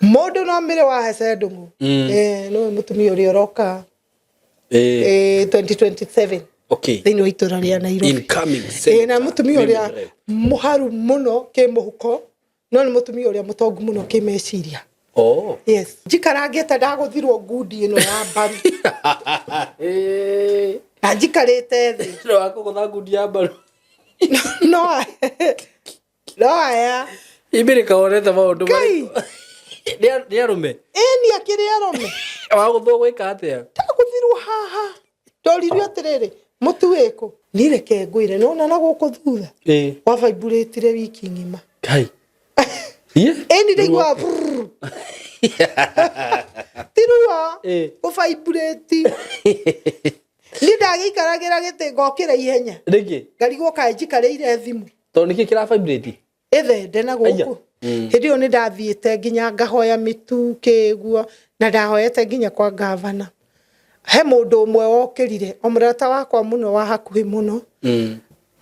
Modo no mbere wa Hezeh ndung'u. No mutumia uri oroka. 2027. Okay. Thini wa itura ria Nairobi. Incoming. Na mutumia uri muharu muno ke muhuko. No ni mutumia uri mutongu muno ke meciria. Oh. Yes. Jikarangete ndaguthirwo ngudi ino ya mbaru. Na jikarete thi. No akugutha ngudi ya mbaru. No. No aya. Ibere kaonete maundu mari. Ni arume. Ni akiri arume. Wagutho gwika atia? Ndaguthirwo haha. Ndoririo atiriri. Mutu wiko. Nireke ngwire nona na guku thutha. Wa vibrate wiki ngima. Kai. Ye? Ni ndigwa. Tirua. O vibrate. Ni ndagikaragira gite ngokira ihenya. Rigi. Ngarigwo kae njikareire thimu. To niki kira vibrate? Ethe na guku. Hindi oni ndathiite nginya ngahoya mitu kiguo na ndahoyete nginya kwa gavana. He mundu umwe wokirire omurata wakwa muno wa hakuhi muno.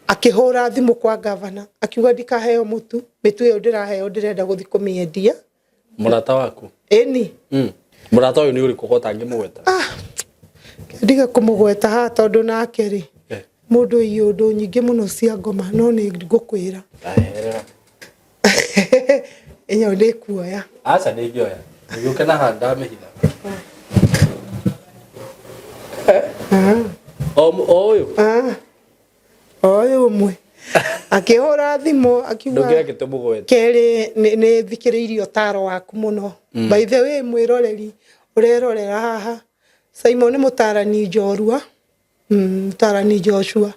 Akihura thimu kwa gavana akiuga ndikaheo mutu mitu iyo ndiraheo ndirenda guthi kumiendia. Murata waku? Eni. Murata uyu ni uri kugota ngimugweta? Ndiga kumugweta ha tondu nake ri. Mundu iyo ndu nyingi muno cia ngoma no ni ngukwira. Aherera. Enyo ndi kuoya. Acha ndingioya. Ngiuke na handa mehitha. Oyo. Oyo mwe. Akihora thimu akiuga. Ndungire gitumugweta. Keri ni thikiriirio taro waku muno. By the way mwiroreri urerorera haha. SYMO ni mutarani njorua. Mutarani Joshua.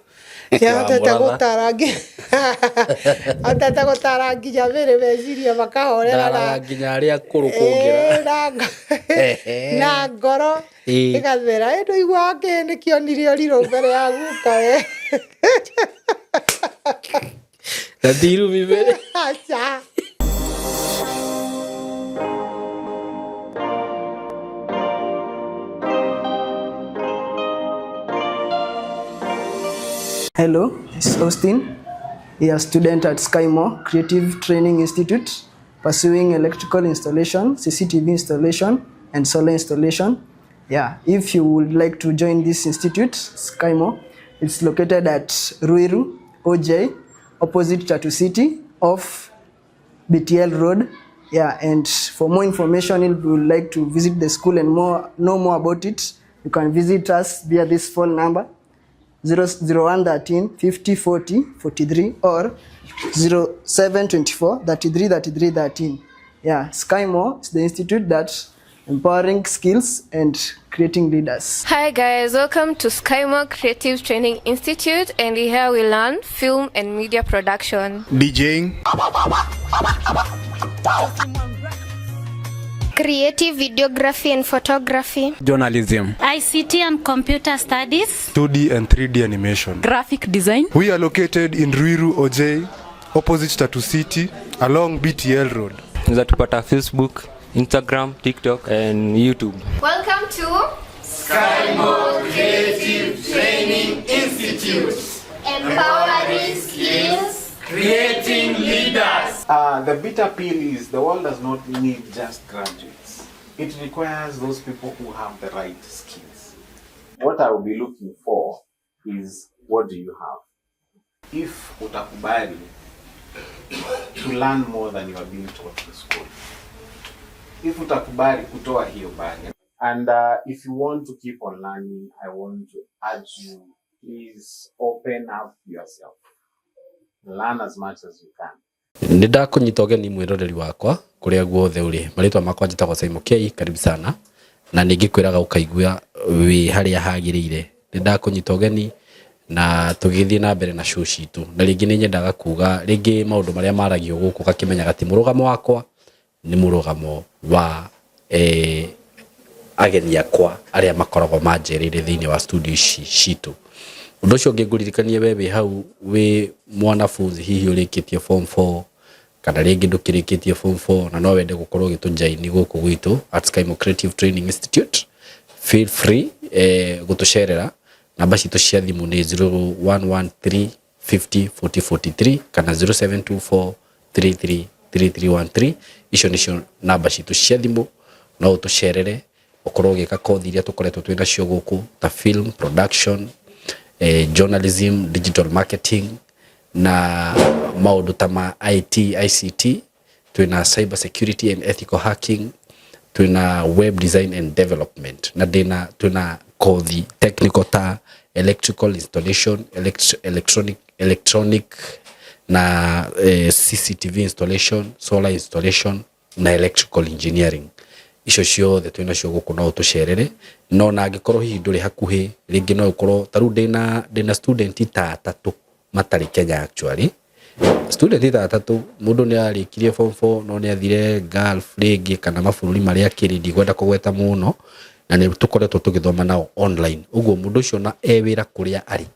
Ya tata gutarangi. Atata gutarangi javere veziria makahorera na nginya aria kurukungira. Na ngoro. Igathera ndo igwa kende kionirio riro mbere ya guka Nadiru bibere. Acha. Hello, this is Austin, a student at SYMO Creative Training Institute, pursuing electrical installation, CCTV installation, and solar installation. Yeah, if you would like to join this institute, SYMO, it's located at Ruiru, OJ, opposite Chatu City, off BTL Road. Yeah, and for more information, if you would like to visit the school and know more about it, you can visit us via this phone number. 0113 50 40 43 or 0724 33 33 13. Yeah, SYMO is the institute that's empowering skills and creating leaders. Hi guys, welcome to SYMO Creative Training Institute, and here we learn film and media production, DJing, creative videography and photography, journalism, ICT and computer studies, 2D and 3D animation, graphic design. We are located in Ruiru OJ, opposite Chatu City, along BTL Road. Unatupata Facebook, Instagram, TikTok and YouTube. Welcome to SYMO Creative Training Institute. empowering skills, creating leaders. The bitter pill is the world does not need just graduates. It requires those people who have the right skills. What I will be looking for is, what do you have? If utakubali to learn more than you are being taught in school. If utakubali kutoa hiyo bali. And if you want to keep on learning, I want to urge you, please open up yourself. Learn as much as you can. Nida kunyita ugeni mwiroreri wakwa kuria guothe uri maritwa makwa njitagwo SYMO K, karibu sana na ningikwiraga ukaigua wi haria hagirire. Nida kunyita ugeni na tugithii na mbere na show citu, na ringi ni nyendaga kuga ringi maundu maria maragio guku gakimenya gati murugamo wakwa ni murugamo wa ageni akwa aria makoragwo manjerire thiini wa studio citu. Undu ucio ngiguririkanie wewe hau wi mwanafunzi hihi urikitie form 4 kana ringi ndukirikitie form 4 na no wende gukorwo gitunjaini guku gwitu at SYMO Creative Training Institute, feel free gutucerera. Namba citu cia thimu ni 0113 50 40 43 kana 0724 33 3313 icio nicio namba citu cia thimu no utucerere ukorwo gika kothi iria tukoretwo twina cio guku ta film production, journalism, digital marketing na maundu ta ma IT, ICT, twina cyber security and ethical hacking, twina web design and development na twina kothi technical ta electrical installation, electronic na CCTV installation, solar installation na electrical engineering. Icio ciothe twina cio guku no tucerere no na angikorwo hihi nduri hakuhi ringi no ukorwo taru ndina student ta 3 matari Kenya actually. Student ta 3 mundu ni arikirie form 4 no ni athire Gulf ringi kana mabũrũri maria kirindi gwenda kugweta muno na ni tukoretwo tugithoma nao online. Uguo mundu ucio na wira kuria ari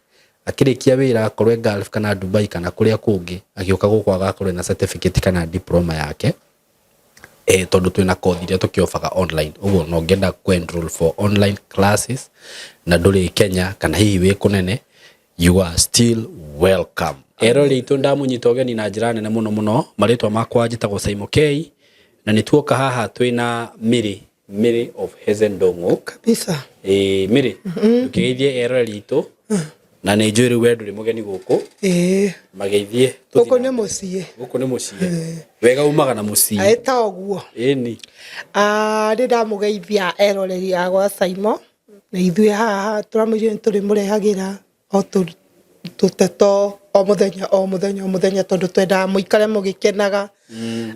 akirikia wira akorwe Gulf kana Dubai kana kuria kungi agioka guku agakorwe na certificate kana diploma yake tondu twina kothi iria tukiofaga online. Uguo no ngenda ku enroll for online classes na nduri Kenya kana hihi wi kunene, you are still welcome. Erori itu ndamunyita ugeni na njira nene muno maritwa makwa njitagwo SYMO K na nituoka haha twina Miri of Hezeh ndung'u kabisa. Miri tukigeithie erori itu na ni njuri we nduri mugeni guku mageithie guku ni mucie wega umaga na mucie aita oguo ni ndida mugeithia eroreri agwa SYMO na ithue haha turamwire turi murehagira tuteto o muthenya tondu twenda muikare mugikenaga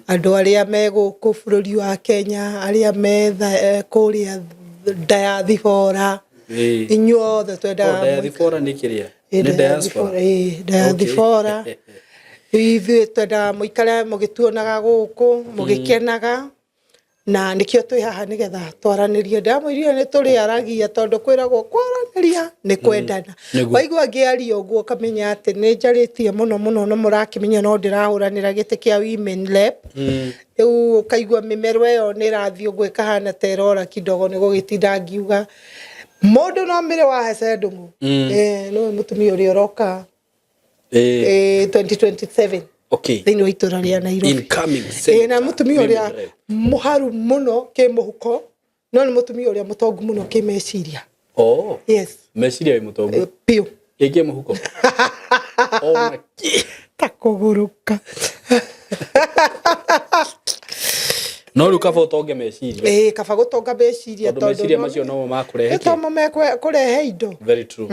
andu aria me guku bururi wa Kenya aria me kuria diaspora inyuothe twenda diaspora ni kiria ni diaspora ithuĩ twenda muikare mugituonaga guku mugikenaga na nikio twi haha nigetha twaranirie ndamwirire ni turi aragia tondu kwiragwo kwaraniria ni kwendana waigua ngiaria uguo kamenya ati ni njaritie muno no murakimenya no ndirahuranira giti kia women rep riu kaigua mimero iyo ni rathio gwika hana terora kidogo ni gugitinda ngiuga mundu no mire wa Hezeh ndung'u no mutumia uri oroka 2027 okay thini wa itura ria Nairobi incoming na mutumia uria muharu muno ke muhuko no ni mutumia uria mutongu muno ke meciria yes meciria mutongu pio ege muhuko ona takuguruka no ruka fotonge meciria kaba gutonga meciria tondu meciria macio no makurehe ki tomo kurehe indo very true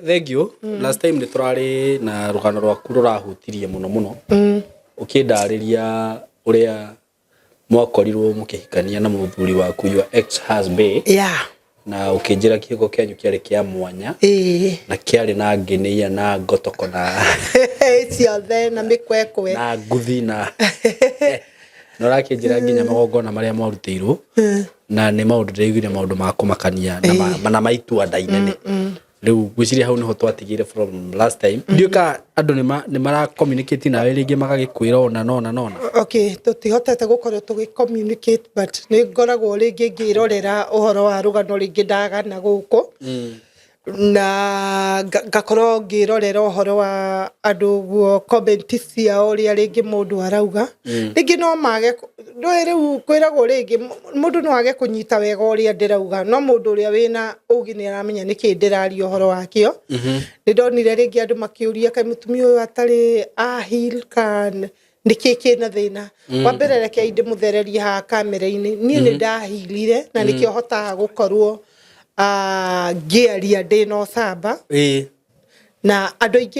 thank you last time ni turari na rugano rwaku rurahutirie muno ukindariria uria mwakorirwo mukihikania na muthuri waku your ex husband na ukinjira kiego kianyu kiari kia mwanya na kiari na nginia na ngotoko na Yothe na mikwekwe na nguthi na no rakinjira nginya magongona maria mwarutirwo na ni maundu ndeiguire maundu ma kumakania na maitua ndainene riu gwiciria hau niho twatigire from last time ndioka andu ni mara communicate na we ringi magagikwira ona okay tutihotete gukorwo tugi communicate but ni ngoragwo ringi ngirorera uhoro wa rugano ringi ndaga na guku na ngakorwo ngirorera uhoro wa andu guo comment cia uria ringi mundu arauga ringi no mage riu kwiragwo ringi mundu no age kunyita wega uria ndirauga no mundu uria wina ugi ni aramenya niki ndiraria uhoro wakio ni ndonire ringi andu makiuria kai mutumia uyu atari ahil kan nikiki na thina wa mbere reke inde muthereria ha kamera-ini ni ndahilire na nikio hotaga gukorwo ngiaria ndino samba na andu aingi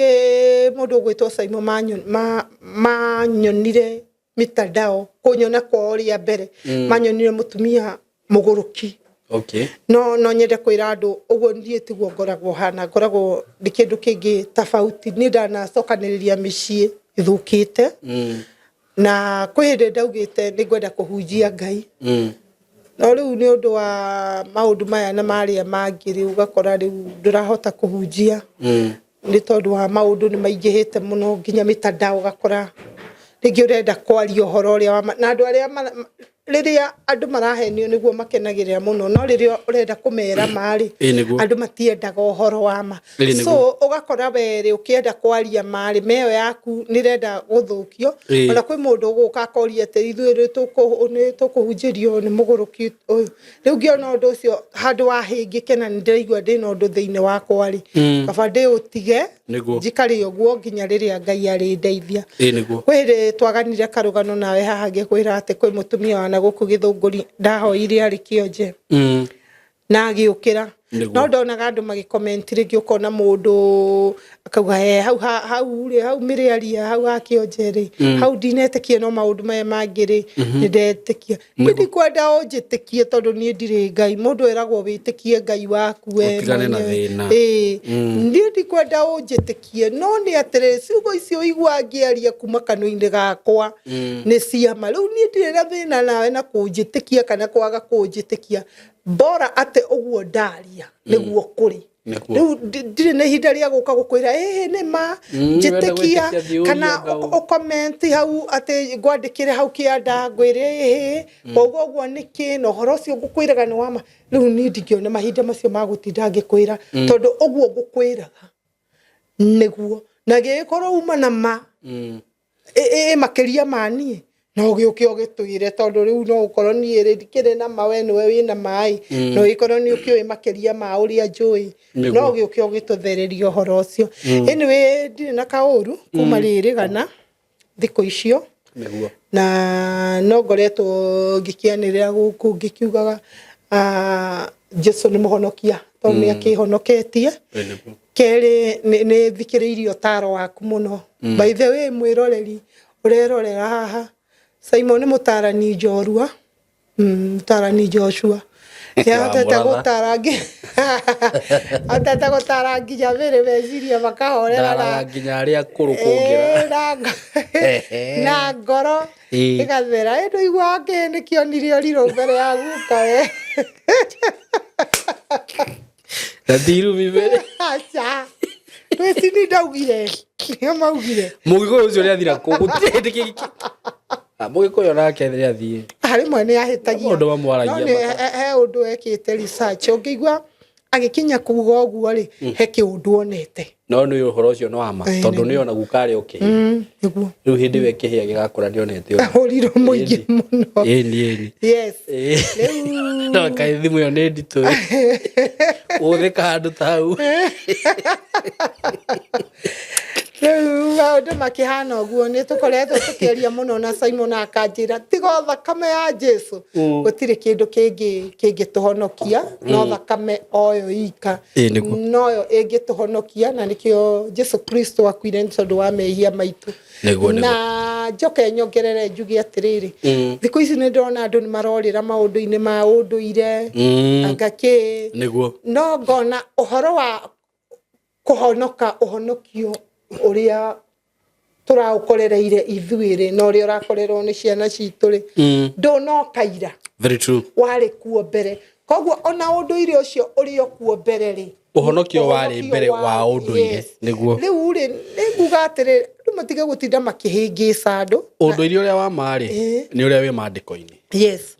mundu gwitwo SYMO manyonire mitandao kunyona kwa uria mbere manyonire mutumia muguruki okay no nyende kwira andu uguo ndie tiguo ngoragwo hana ngoragwo ndikindu kingi tofauti ni ndana cokaniriria micii ithukite na kwihinde ndaugite ni ngwenda kuhunjia Ngai no riu ni undu wa maundu maya na maria mangiri ugakora riu ndurahota kuhunjia ni tondu wa maundu ni maingihite muno nginya mitandao ugakora ringi urenda kwaria uhoro uria na andu aria riria andu marahenio niguo makenagirira muno no riria urenda kumera mari andu matiendaga uhoro wa ma so ugakora were ukienda kwaria mari meyo yaku nirenda guthukio ona kwi mundu uguka akoria te ithuire tukuhunjirio ni muguruki uyu riu ngiona undu ucio handu wahingikena ndirigwa ndina undu thiini wakwa ri kaba ndi utige njikari uguo nginya riria Ngai ari ndeithia kwiri twaganire karugano nawe haha ngikwira ati kwi mutumia wana guku githunguri ndahoire ari kionje na agiukira no ndonaga andu magicomment ringi ukona mundu akauga hau miriaria hau akionje ri hau ndinetekie no maundu maya mangiri nindetekia ndi kwenda unjitikie tondu ni ndiri Ngai mundu eragwo witikie Ngai waku we ndi kwenda unjitikie no ni atere ciugo icio igwa ngiaria kuma kanua-ini gakwa ni ciama riu ni ndirira thina nawe na kunjitikia kana kwaga kunjitikia bora ate uguo ndaria niguo kuri riu ndire na ihinda ria guka gukwira ni ma njitikia kana comment hau ate ngwandikire hau kianda ngwire koguo niki no horo cio ngukwiraga ni wama riu ni ndingiona mahinda macio magutinda ngikwira tondu uguo ngukwiraga niguo na gikorwo uma na ma makiria mani no giuke ogitwire tondu riu no ukorwo ni ndikire na mawe niwe wina mai no ikorwo ni ukiwe makiria ma uria njui no giuke ogituthereria horo ucio anyway ndire na kauru kuma ririgana thiko icio na no ngoretwo ngikianirira guku ngikiugaga Jesu ni muhonokia tondu ni akihonoketie keri ni thikiriirio taro waku muno by the way mwiroreri urerorera haha SYMO ni mutarani njorua mutarani Joshua ya tata gutarangi atata gutarangi javere veziria makahorera nginya aria kurukungira na ngoro igathera ndo igwake ni kionirio riro mbere ya guka Nadiru bibere acha twesi ni ndaugire maugire mugiko ucio ri athira kugutete kiki mugiko yo nake thiri athie hari mwene ahitagia mundu bamwaragia he undu ekite research ungiigwa agikinya kuuga uguo ri he kiundu onete no ni uhoro ucio no ama tondu ni ona gukari okay niguo riu hindi we kihia gigakura ni onete uriro muingi muno ni yes no kai thimu yo ni nditu uthika handu tau maundu makihana uguo ni tukoretwo tukiaria muno na SYMO na akanjira tiga thakame ya Jesu gutire kindu kingi tuhonokia no thakame oyo ika noyo ingituhonokia na nikio Jesu Kristo akuire tondu wa mehia maitu na njoke nyongerere njugi atiriri thiko ici ni ndona andu ni marorira maundu-ini ma unduire angaki no ngona uhoro wa kuhonoka uhonokio uria turaukorereire ithuire no uri urakorerwo ni ciana cituri ndunokaira very true wari kuo mbere koguo ona unduire ucio uri kuo mbere ri uhonokio wari mbere wa unduire niguo riu ri nguga atiri matige gutinda makihingica andu unduire uria wa mari ni uria wi mandiko-ini yes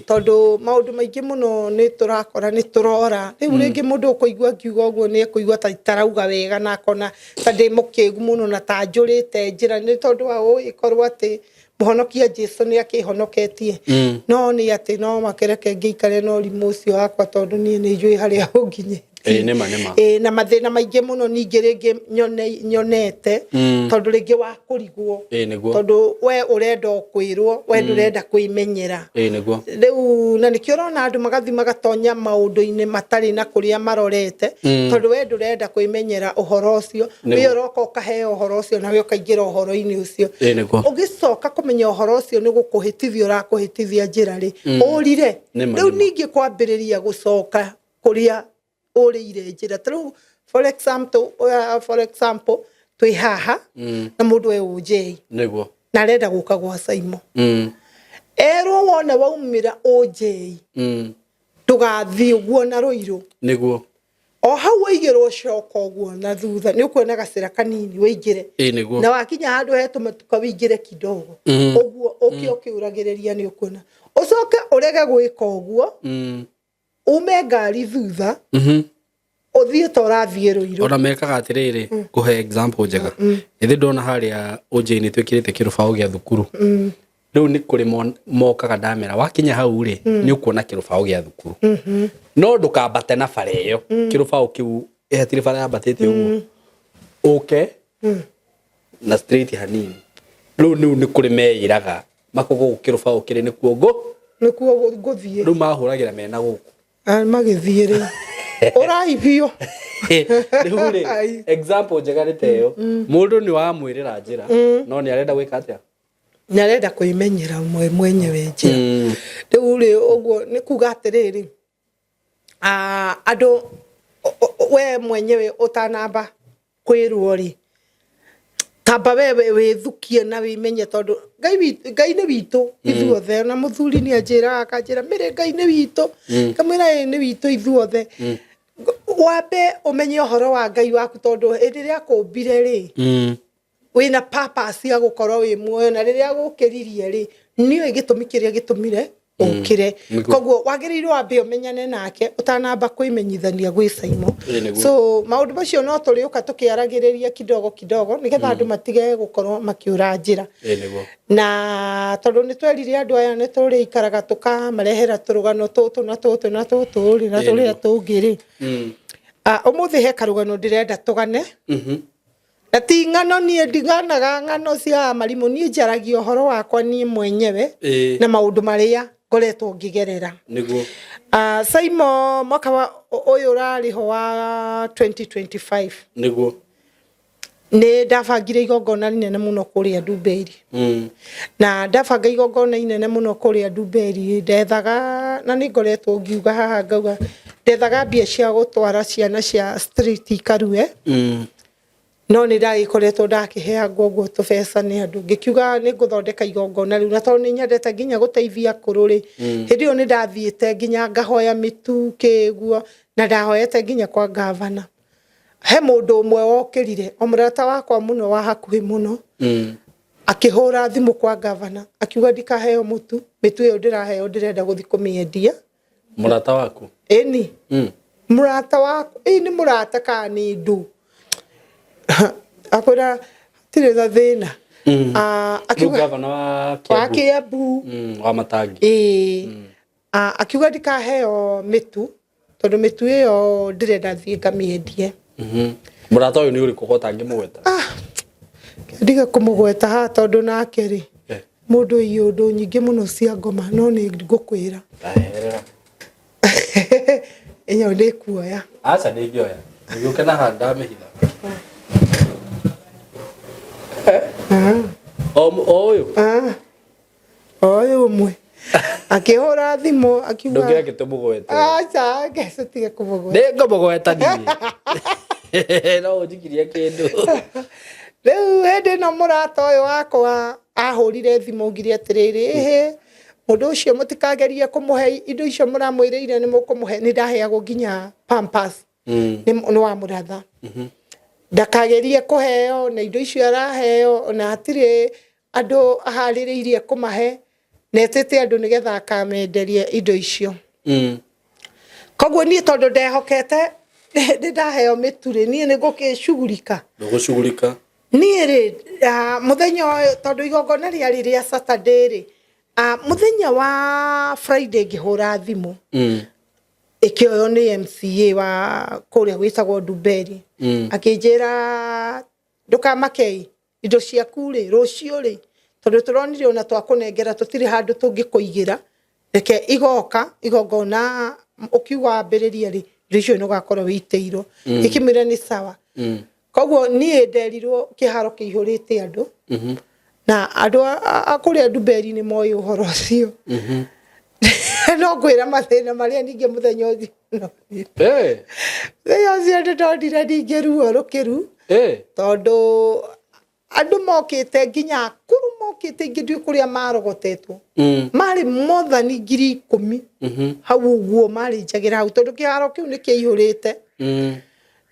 tondu maundu maingi muno ni turakora ni turora riu ringi mundu ukuigua kiugo uguo ni kuigua ta itarauga wega na kona ta ndi mukigu muno na ta njurite njira ni tondu wa ikorwo ati muhonokia Jesu ni akihonoketie no ni ati no makereke ngiikare no rimu ucio wakwa tondu ni njui haria unginye nema na mathina maingi muno ningi ringi nyonete tondu ringi wa kurigwo tondu we urenda kwirwo we ndurenda kwimenyera riu na nikio rona andu magathi magatonya maundu-ini matari na kuria marorete tondu we ndurenda kwimenyera uhoro ucio we uroka ukaheo uhoro ucio na we ukaingira uhoro-ini ucio ugicoka kumenya uhoro ucio ni gukuhitithia urakuhitithia njira ri urire riu ningi kwambiriria gucoka kuria urire njira tru for example twi haha na mundu we ujei niguo na renda guka gwa SYMO erwo wona waumira ujei tugathi uguo na ruiru niguo o hau waigirwo coka uguo na thutha ni ukuona gacira kanini waigire na wakinya handu hetu matuka wigire kidogo uguo ukiuragiriria ni ukuona ucoke urege gwika uguo ume ngari thutha uthie torathie ruiru ona mekaga atiriri kuhe example njega ithi ndona haria ujini twikirite kirubao gia thukuru riu ni kuri mokaga ndamera wakinya hau ri ni ukuona kirubao gia thukuru no ndukambate na bara iyo kirubao kiu ehatire bara yabatete uguo okay na straight hanini riu ni kuri meiraga makogo kirubao kiri ni kuo guthie riu mahuragira mena guku magithie ri oraibio riu ri example njega ni teyo mundu ni wa mwirira njira no ni arenda gwika atia ni arenda kuimenyera mwenyewe njira riu ri uguo ni kuga atiriri ando we mwenyewe utanamba kwirwo ri tamba wewe withukie na wimenye tondu ngai ni witu ithuothe na muthuri ni anjira akanjira mire ngai ni witu kamwira ni witu ithuothe wabe umenye horo wa ngai waku tondu riria kumbire ri wina purpose ya gukorwo wi muoyo na riria gukiririe ri niyo igitumikiria gitumire ukire koguo wagirirwo ambe umenyane nake utanamba kuimenyithania gwi SYMO so maundu macio no turiuka tukiaragiriria kidogo nigetha andu matige gukorwo makiura njira na tondu ni twerire andu aya ni turi ikaraga tukamarehera turugano tutu na tutu ri na turi atungiri umuthi he karugano ndirenda tugane na ti ngano nie ndiganaga ngano cia marimu nie njaragia uhoro wakwa nie mwenyewe na maundu maria ngoretwo ngigerera niguo SYMO mwaka uyu rariho wa 2025 niguo ni ndabangire igongona inene muno kuria Ndumberi na ndabanga igongona inene muno kuria Ndumberi ndethaga na ni ngoretwo ngiuga haha ngauga ndethaga mbia cia gutwara ciana cia street ikarue no ni ndagikoretwo ndakiheagwo guo tubesa ni andu ngikiuga ni nguthondeka igongona riu na tondu ni nyendete nginya guteithia kururi hindi yo ni ndathiite nginya ngahoya mitu kiguo na ndahoyete nginya kwa gavana he mundu umwe wokirire omurata wakwa muno wa hakuhi muno akihura thimu kwa gavana akiuga ndikaheo mitu iyo ndiraheo ndirenda guthi kumiendia murata waku eni murata waku ni murata kani ndu akora tire da thina akiuga gavana wa Kiambu wa Matangi akiuga ndikaheo mitu tondu mitu iyo ndirenda thie ngamiendie murata uyu ni uri kugota ngimugweta ndiga kumugweta ha tondu nake ri mundu iyo ndu nyingi muno cia ngoma no ni ngukwira aherera enyo ndi kuoya acha ndingioya ngiuke na handa mehitha oyo mwe akihora thimo akiuga ndugira gitumugwete acha ngece tige kumugweta ndi ngomugweta ni no ujikiria kindu riu hende no murata uyu wakwa ahurire thimo ngiri atiriri mundu ucio mutikageria kumuhe indo icio muramwiriire ni mukumuhe ni ndaheagwo nginya pampers ni wa muratha ndakagerie kuheo na indo icio araheo na atire andu ahaririirie kumahe netete andu nigetha akamenderie indo icio koguo ni tondu ndehokete ndaheo mituri ni ngukicugurika ni ri muthenya tondu igongona riari ria Saturday ri muthenya wa Friday ngihura thimu ikioyo ni MCA wa kuria gwitagwo Ndumberi akinjira ndukamakei indo ciaku ri rucio ri tondu turonire ona twakunengera tutiri handu tungikuigira reke igongona ukiuga ambiriria ri ricio no gakorwo witeiro ikimira ni sawa koguo ni nderirwo kiharo kihurite andu na andu akuria Ndumberi ni moyo uhoro ucio no gwira mathina maria ninge muthenya ucio yo cio ndondire ninge ruo rukiru tondu andu mokite nginya Kuruma mokite ingĩ kuria marogotetwo mari mothani 10,000 hau uguo mari njagira hau tondu kiharo kiu ni kiihurite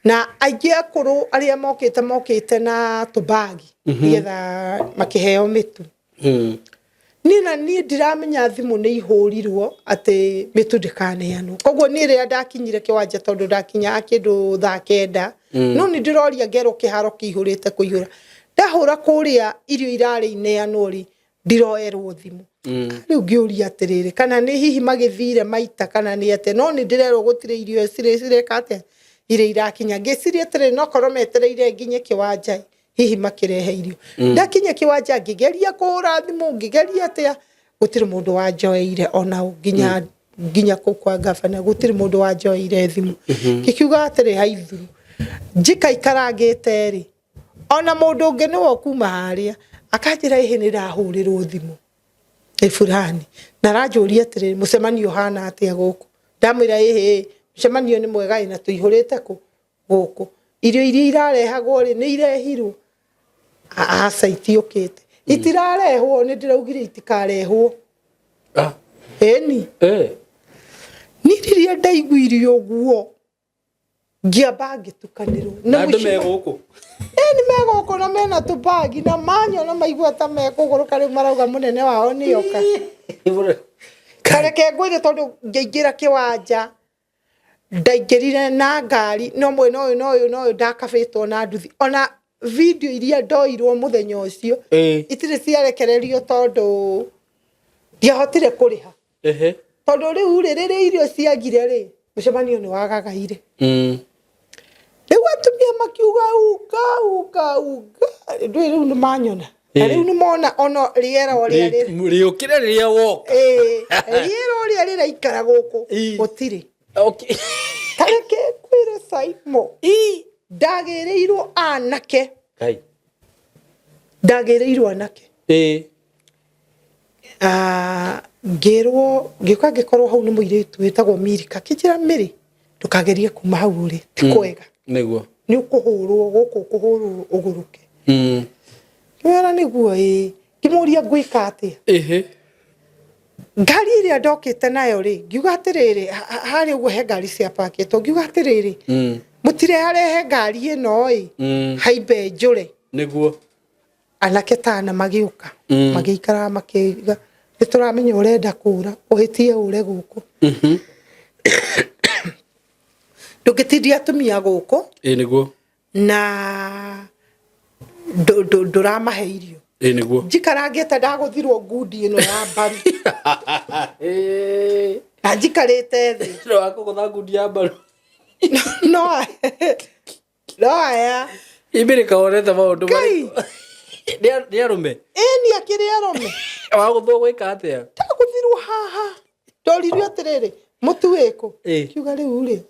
na aingĩ akũrũ arĩa mokite na tubagi nigetha makiheo mitu nina ni ndiramenya thimu ni ihurirwo ati mitu ndikaneanwo koguo ni ria ndakinyire kiwanja tondu ndakinya kindu thaa 9 no ni ndiroria ngero kiharo kiihurite kuihura ndahura kuria irio irari ineanwo ri ndiroerwo thimu riu ngiuria atiriri kana ni hihi magithire maita kana ni ate no ni ndirerwo gutire irio cireka ate ire irakinya ngiciria atiri no korwo metereire nginye kiwanja hihi makirehe irio ndakinya kiwanja ngigeria kuhura thimu ngigeria atia gutire mundu wanjoeire ona nginya kwa gavana gutire mundu wanjoeire thimu kikiuga atiri haithuru njika ikarangite ri ona mundu ungi niwo kuma haria akanjira ihe ni rahurirwo thimu fulani na rajuria atiri mucemanio hana atia guku ndamwira ihe mucemanio ni mwega ina tuihurite guku irio iria irarehagwo ri ni irehirwo acaitiukite itirarehwo ni ndiraugire itikarehwo eni ni riria ndaiguirio uguo ngiamba ngitukanirwo na andu meguku ni meguku na mena tubagi na manyo na maigua ta mekuguruka riu marauga munene wao ni yoka kareke ngwire tondu ngeingira kiwanja ndaingirire na ngari no mwena uyu ndakabitwo na nduthi ona video iria ndoirwo muthenya ucio itire ciarekererio tondu ndiahotire kuriha tondu riu riri irio ciagire ri mucemanio ni wagagaire riu atumia makiuga uga riu ni manyona riu ni mona ono riera oria riukire riria woka riera oria riraikara guku gutire kareke kwire SYMO ndagereirwo anake ndagereirwo anake ngirwo ngikuka ngikorwo hau ni muiritu witagwo Mirika kijira miri tukageria kuma hau ri tikwega niguo ni ukuhurwo guku kuhurwo uguruke wera niguo kimuria gwika atia ngari iria ndokite nayo ri ngiuga atiriri hari uguo he ngari cia paketwo ngiuga atiriri mutire harehe ngari ino haimbe njure niguo anake tana magiuka magiikara makiga nituramenya urenda kura uhitie ure guku ndugitiria atumia guku niguo na nduramahe irio niguo njikarangite ndaguthirwo ngundi ino ya mbaru na njikarite thi no akugutha ngundi ya mbaru no aya ibiri kaonete maundu ni arume ni akiri arume waguthu gwika atia ndaguthirwo haha ndoririo atiriri mutu wiku kiuga riu ri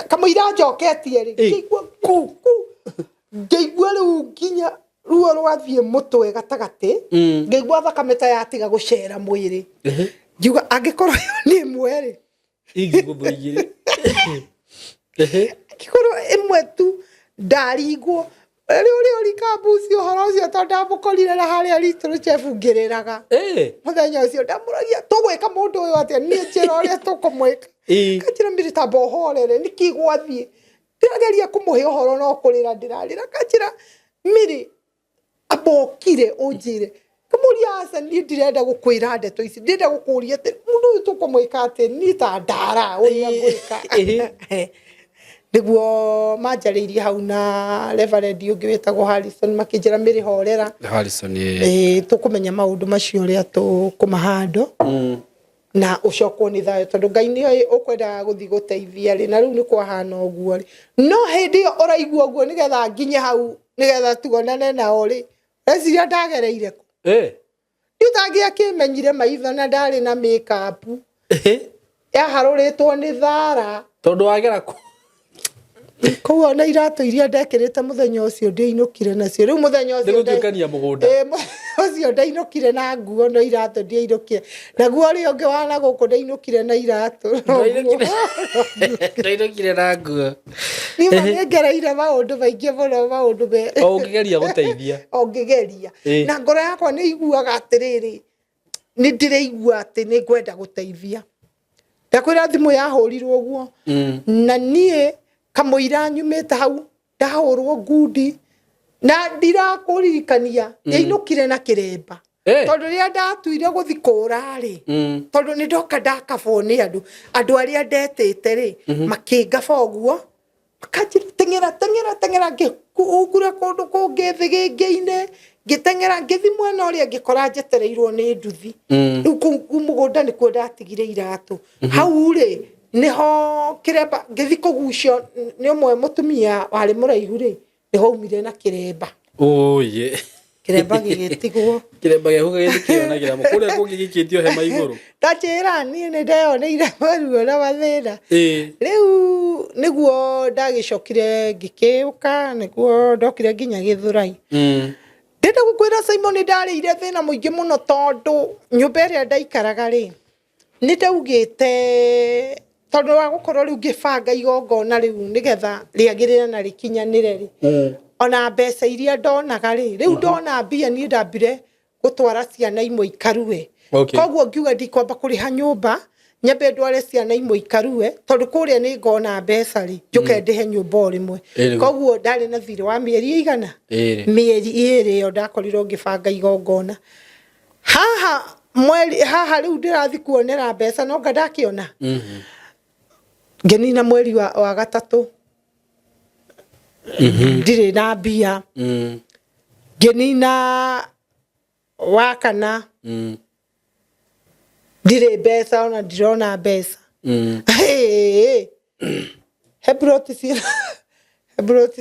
kamuira njoketie ri ngigua ngigua riu nginya ruo rwathie mutwe gatagati ngigua thakame ta yatiga gucera mwiri ngiuga angikorwo ni mweri ingiguthuigire kikorwo imwe tu ndarigwo uri kambusi uhoro ucio tonda mukorire na haria ritru chef ngiriraga muthenya ucio ndamuragia tugwika mundu uyu atia nie njira uria tukumwika kajira mbiri tabohorere nikigwathie ndirageria kumuhe uhoro no kurira ndirarira kajira miri abokire unjire kamuria asa ni ndirenda gukwira ndeto ici ndirenda gukuria ati mundu uyu tukumwika ati ni ta ndara uria ngwika niguo manjaririe hau na Reverend ungi witagwo Harrison makinjira miri horera Harrison tukumenya maundu macio ria tukumahando na ucokwo ni thayo tondu Ngai ni ukwenda guthi guteithia ri na riu ni kwahana uguo ri no hindi uraigua uguo nigetha nginye hau nigetha tugonane nao ri reciria ndagereire ku Yutangi akimenyire maitho na ndari na makeup yaharuritwo ni thara tondu wagera ku Kuo na irato iria ndekirite muthenya ucio ndiinukire nacio riu muthenya ucio ndikukania mugunda ucio ndainukire na nguo no irato ndiinukire na nguo ri ungi wana guku ndainukire na irato ndainukire na nguo ni mangereire maundu maingi muno maundu be ongegeria guteithia ongegeria na ngoro yakwa ni iguaga atiriri ni ndireigua ati ni ngwenda guteithia ndakwira thimu yahurirwo guo na nie kamuira nyumite hau ndahurwo ngundi na ndirakuririkania yainukire na kiremba tondu ria ndatuire guthikura ri tondu ni ndoka ndakabone andu aria ndetete ri makingaba uguo makajira tengera ngikura kundu kungi thigingi-ine ngitengera ngithi mwena uria ngikora njetereirwo ni nduthi riu mugunda ni kuo ndatigire iratu hau ri niho kiremba ngithi kugucio ni umwe mutumia wari muraihu ri niho umire na kiremba oye kiremba gigitigwo kiremba gihuga githikionagira mukuria kungi gikitio hema iguru tachira ni ndeyoneire maruo na mathina riu niguo ndagicokire ngikiuka niguo ndokire nginya Githurai ndenda gukwira SYMO ni ndarire thina muingi muno tondu nyumba iria ndaikaraga ri ni ndaugite tondu wa gukorwo riu ngibanga igongona riu nigetha riagirire na rikinyanire ri ona mbeca iria ndonaga ri riu ndona mbia ni ndambire gutwara ciana imwe ikarue koguo ngiuga ndikwamba kuriha nyumba nyambe ndware ciana imwe ikarue tondu kuria ni ngona mbeca ri njuke ndihe nyumba rimwe koguo ndari na thirĩ wa mieri igana mieri iri yo ndakorirwo ngibanga igongona haha riu ndirathi kuonera mbeca no ndakiona ngenina mweri wa gatatu ndire na mbia ngenina wa kana ndire mbeca ona ndirona mbeca hebroti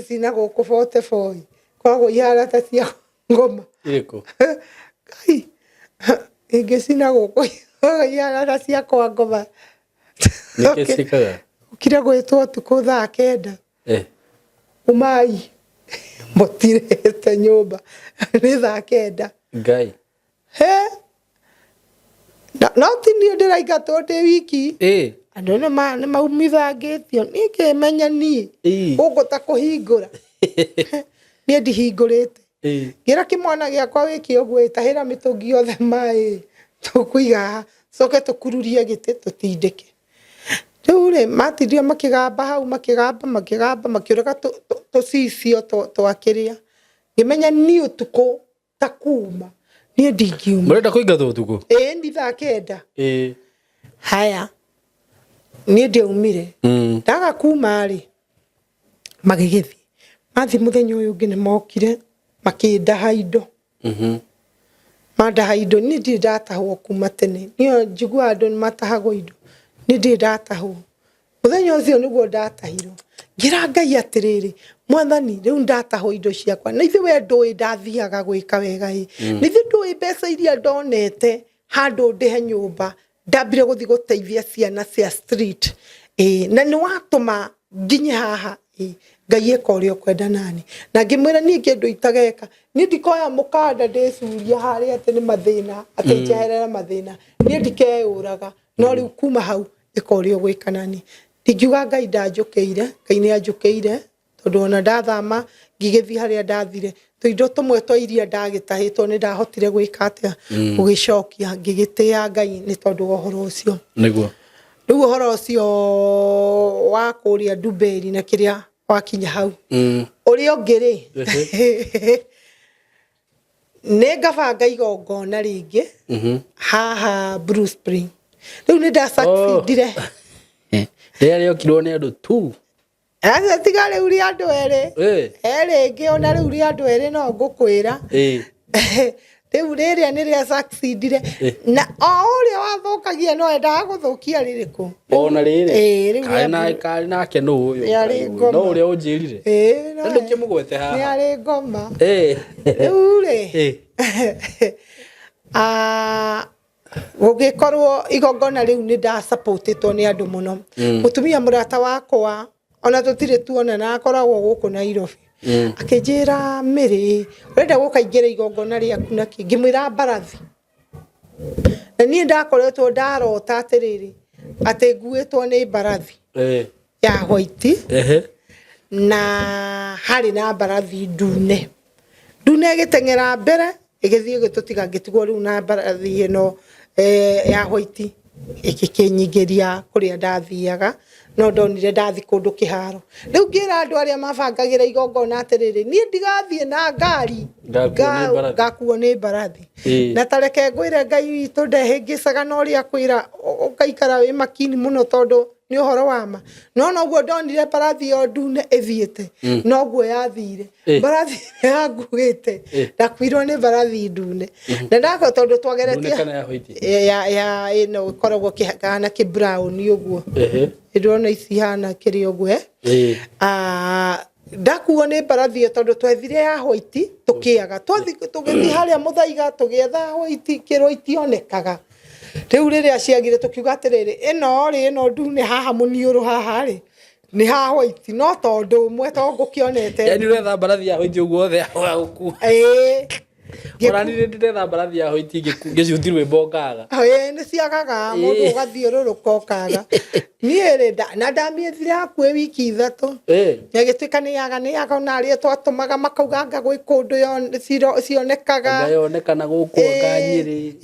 sina guku 44 kwago yara ta cia ngoma iriko kai ingesina guku yara ta cia kwa ngoma nikesikaga ukira gwetwo tuko thaa kenda umai motirete nyumba ni thaa kenda ngai no tinio ndiraingatwo ndi wiki andu ni maumithangitio nikimenya nie uguta kuhingura nie ndihingurite ngira kimwana giakwa wiki uguo itahira mitungi yothe mai tukuiga soke tukururie gite tutindike Ture matiria makigamba hau makigamba makiuraga tucicio twakiria ngimenya ni utuko takuma ni ndingiuma murenda kuingatwo utuko ndi thaa kenda haya ni ndiumire ndaga kuma ri magigithi mathi muthenya uyu ngi ni mokire makindaha indo mandaha indo ni ndi ndatahwo kuma tene nio njigua andu ni matahagwo indo ni ndi ndatahwo muthenya ucio niguo ndatahirwo ngira Ngai atiriri mwathani riu ndatahwo indo ciakwa na ithe we ndui ndathiaga gwika wega ni ithe ndui mbeca iria ndonete handu ndihe nyumba ndambire guthi guteithia ciana cia street na ni watuma nginye haha Ngai ekorio kwenda nani na ngimwira ni kindu itageka ni ndikoya mukanda ndicuria hari ati ni mathina ati njeherera mathina ni ndikeuraga no riu kuma hau ekorio gwika nani ndigiuga Ngai ndanjukeire Ngai ni anjukeire tondu ona ndathama ngigithi haria ndathire tuindo tumwe twa iria ndagitahitwo ni ndahotire gwika atia ugicokia ngigitia Ngai ni tondu uhoro ucio niguo riu uhoro ucio wa kuria nduberi na kiria wakinya hau uri ongiri ne gabanga igongona ringi haha Blue Spring riu ni nda succeedire rĩrĩa okirwo nĩ andũ tu tiga rĩu rĩ andũ erĩ rĩngĩ ona rĩu rĩ andũ erĩ no ngũkwĩra rĩu rĩrĩa nĩ rĩa succeedire na o ũrĩa wathokagia no endaga gũthũkia rĩrĩkũ ona rĩrĩ karĩ nake nũ ũyũ no ũrĩa ũnjĩrire ndũ kĩmũgwete haha nĩ arĩ ngoma rĩu rĩ gugikorwo igongona riu ni nda supportitwo ni andu muno mutumia murata wakwa ona tutire tuona na akoragwo guku Nairobi akinjira Miri urenda gukaingira igongona riaku naki ngimwira mbarathi na ni ndakoretwo ndarota atiriri ati nguitwo ni mbarathi ya white na hari na mbarathi ndune gitengera mbere igithie gitutiga gitigwo riu na mbarathi ino ya white ikikinyigeria kuria ndathiaga no ndonire ndathi kundu kiharo riu ngira andu aria mabangagira igongona atiriri nie ndigathie na ngari ngakuo ni mbarathi na tareke ngwire Ngai witu ndehingicaga no ria kwira ukaikara wi makini muno tondu ni uhoro wama no guo ndonire mbarathi yo ndune ithiete no guo yathire mbarathi yanguite ndakwirwo ni mbarathi ndune na ndako tondu twageretie ya ino koragwo kihana ki brown uguo ndona icihana kiri uguo ndakuo ni mbarathi tondu twethire ya white tukiaga tugithi haria muthaiga tugietha white kiro itionekaga riu riria ciagire tukiuga atiriri ino ndune haha muniuru haha ri ni ha white no tondu umwe to ngukionete yani uretha mbarathi ya white uguo othe aguku Orani ndetha mbarathi ya white ngiciutirwe bongaga ni ciagaga mundu ugathiururuka okaga nie na ndamiethire hakue wiki ithatu ngagituika ni yaga na aria twatumaga makauga gwi kundu cionekaga yonekana guku nganyiri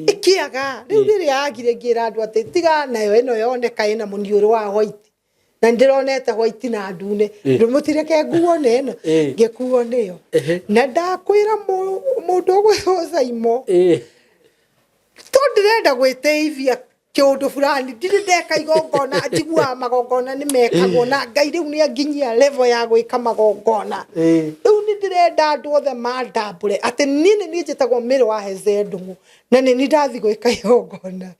ikiaga riu riria agire ngira andu ati tiga nayo ino yoneka ina muniuru wa white na ndironete white na ndune ndumutireke nguo neno ngekuo niyo na ndakwira mundu gwitwo SYMO to ndirenda gwiteithia kiundu fulani ndindeka igongona njigua magongona ni mekagwo na Ngai riu ni anginyia level ya gwika magongona riu ni ndirenda andu othe mandambure ati nini ni njitagwo miri wa Hezeh ndung'u na ni ndathi gwika igongona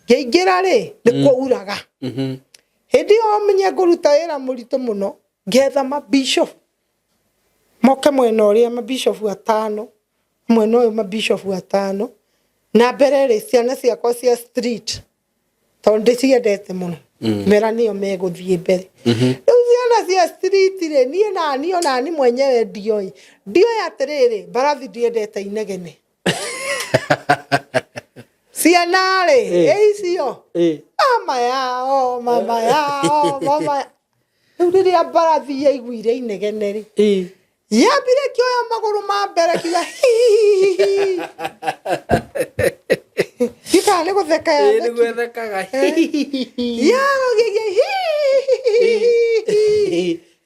ngeingira ri ni kuuraga hindi o menye nguruta wira muritu muno ngetha mabishop moke mwena uria mabishop atano mwena uyu mabishop atano na mbere ri ciana ciakwa cia street tondu ciendete muno mera niyo meguthie mbere riu ciana cia street ri nie nani mwenyewe ndioi atiriri mbarathi ndiendete inegene ciana ri icio mama yao riria mbarathi yaiguire inegene ri yambire kioya maguru ma mbere kiga Thika ni gutheka ya ni guthekaga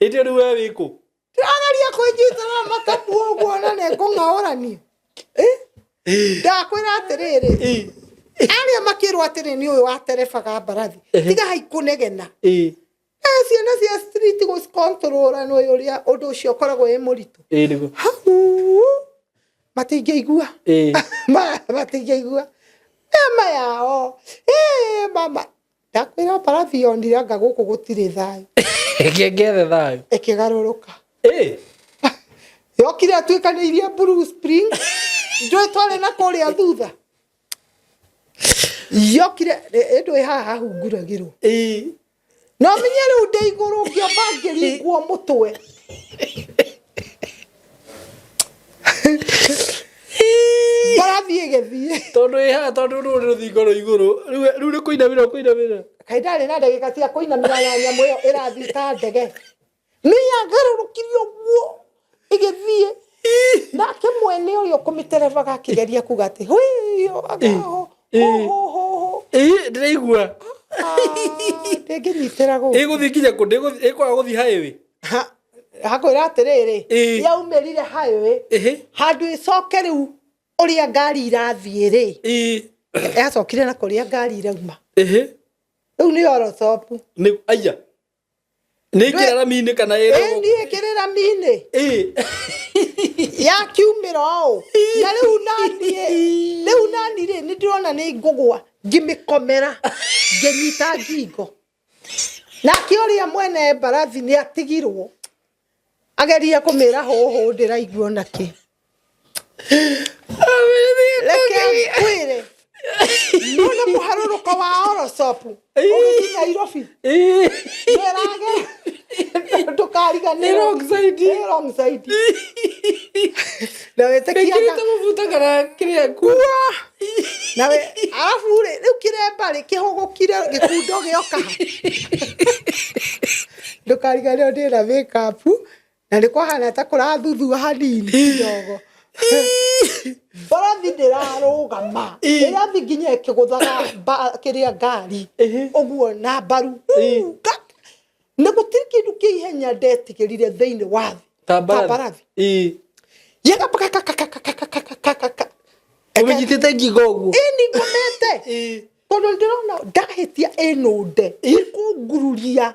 ite ri we wiku agaria kunjitana matabu guona ne ng'aorani ndakwira atiriri aria makirwa atiri ni uyu waterebaga mbarathi tiga haikunegena ciana cia street go control no uria undu ucio koragwo e muritu nigo matingeigua mama yao mama ndakwira mbarathi yondire anga guku gutire thayo ngethe thayo ikigaruruka yokire atwikanirie Blue Spring ndio twale na kuria thutha yokire endo haha hunguragirwo no menyere ude iguru ngio bangeri guo mutwe mbarathi igethie tondu tondu ruthingo iguru riu ni kuinamira kai ndari na ndagika cia kuinamira ya nyamu iyo irathi ta ndege ni yagarurukirio guo igethie nake mwene uyo kumiterevaga kigeria kugati huyo agaho ndiraigua nginyitira go iguthi nginya ku ikwa guthi highway hakwira atiriri yaumerire highway handu icoke riu uria ngari irathie ri yacokire na kuria ngari irauma riu ni orosopu ni aya ni kirara mine kana ero ni kirara mine ya kiumiro na riu nani ri ni ndirona ni ngugwa ngimikomera ngenyita ngingo na kioria mwene mbarathi ni atigirwo ageria kumira hoho ndiraigua naki leke kwire nona muharuruko wa orosopu ugithi Nairobi nerage tukariga ni wrong side na wetekia mafuta kana kiria kuwa na we alafu riu kiremba ri kihugukire gikundo gioka ndukarigane ndi na makeup na nĩ kwahana ta kũrathuthua hanini kidogo barathi ndirarũgama irathi nginya ĩkĩgũthaga kĩrĩa ngari ũguo na mbaru na gũtirĩ kĩndũ kĩa ihenya ndetigĩrire thĩinĩ wa thĩ ta barathi yega ũmenyitĩte ngigo ũguo ĩni ngomete tondũ ndĩrona ndahĩtia ĩnũnde ĩkũngururia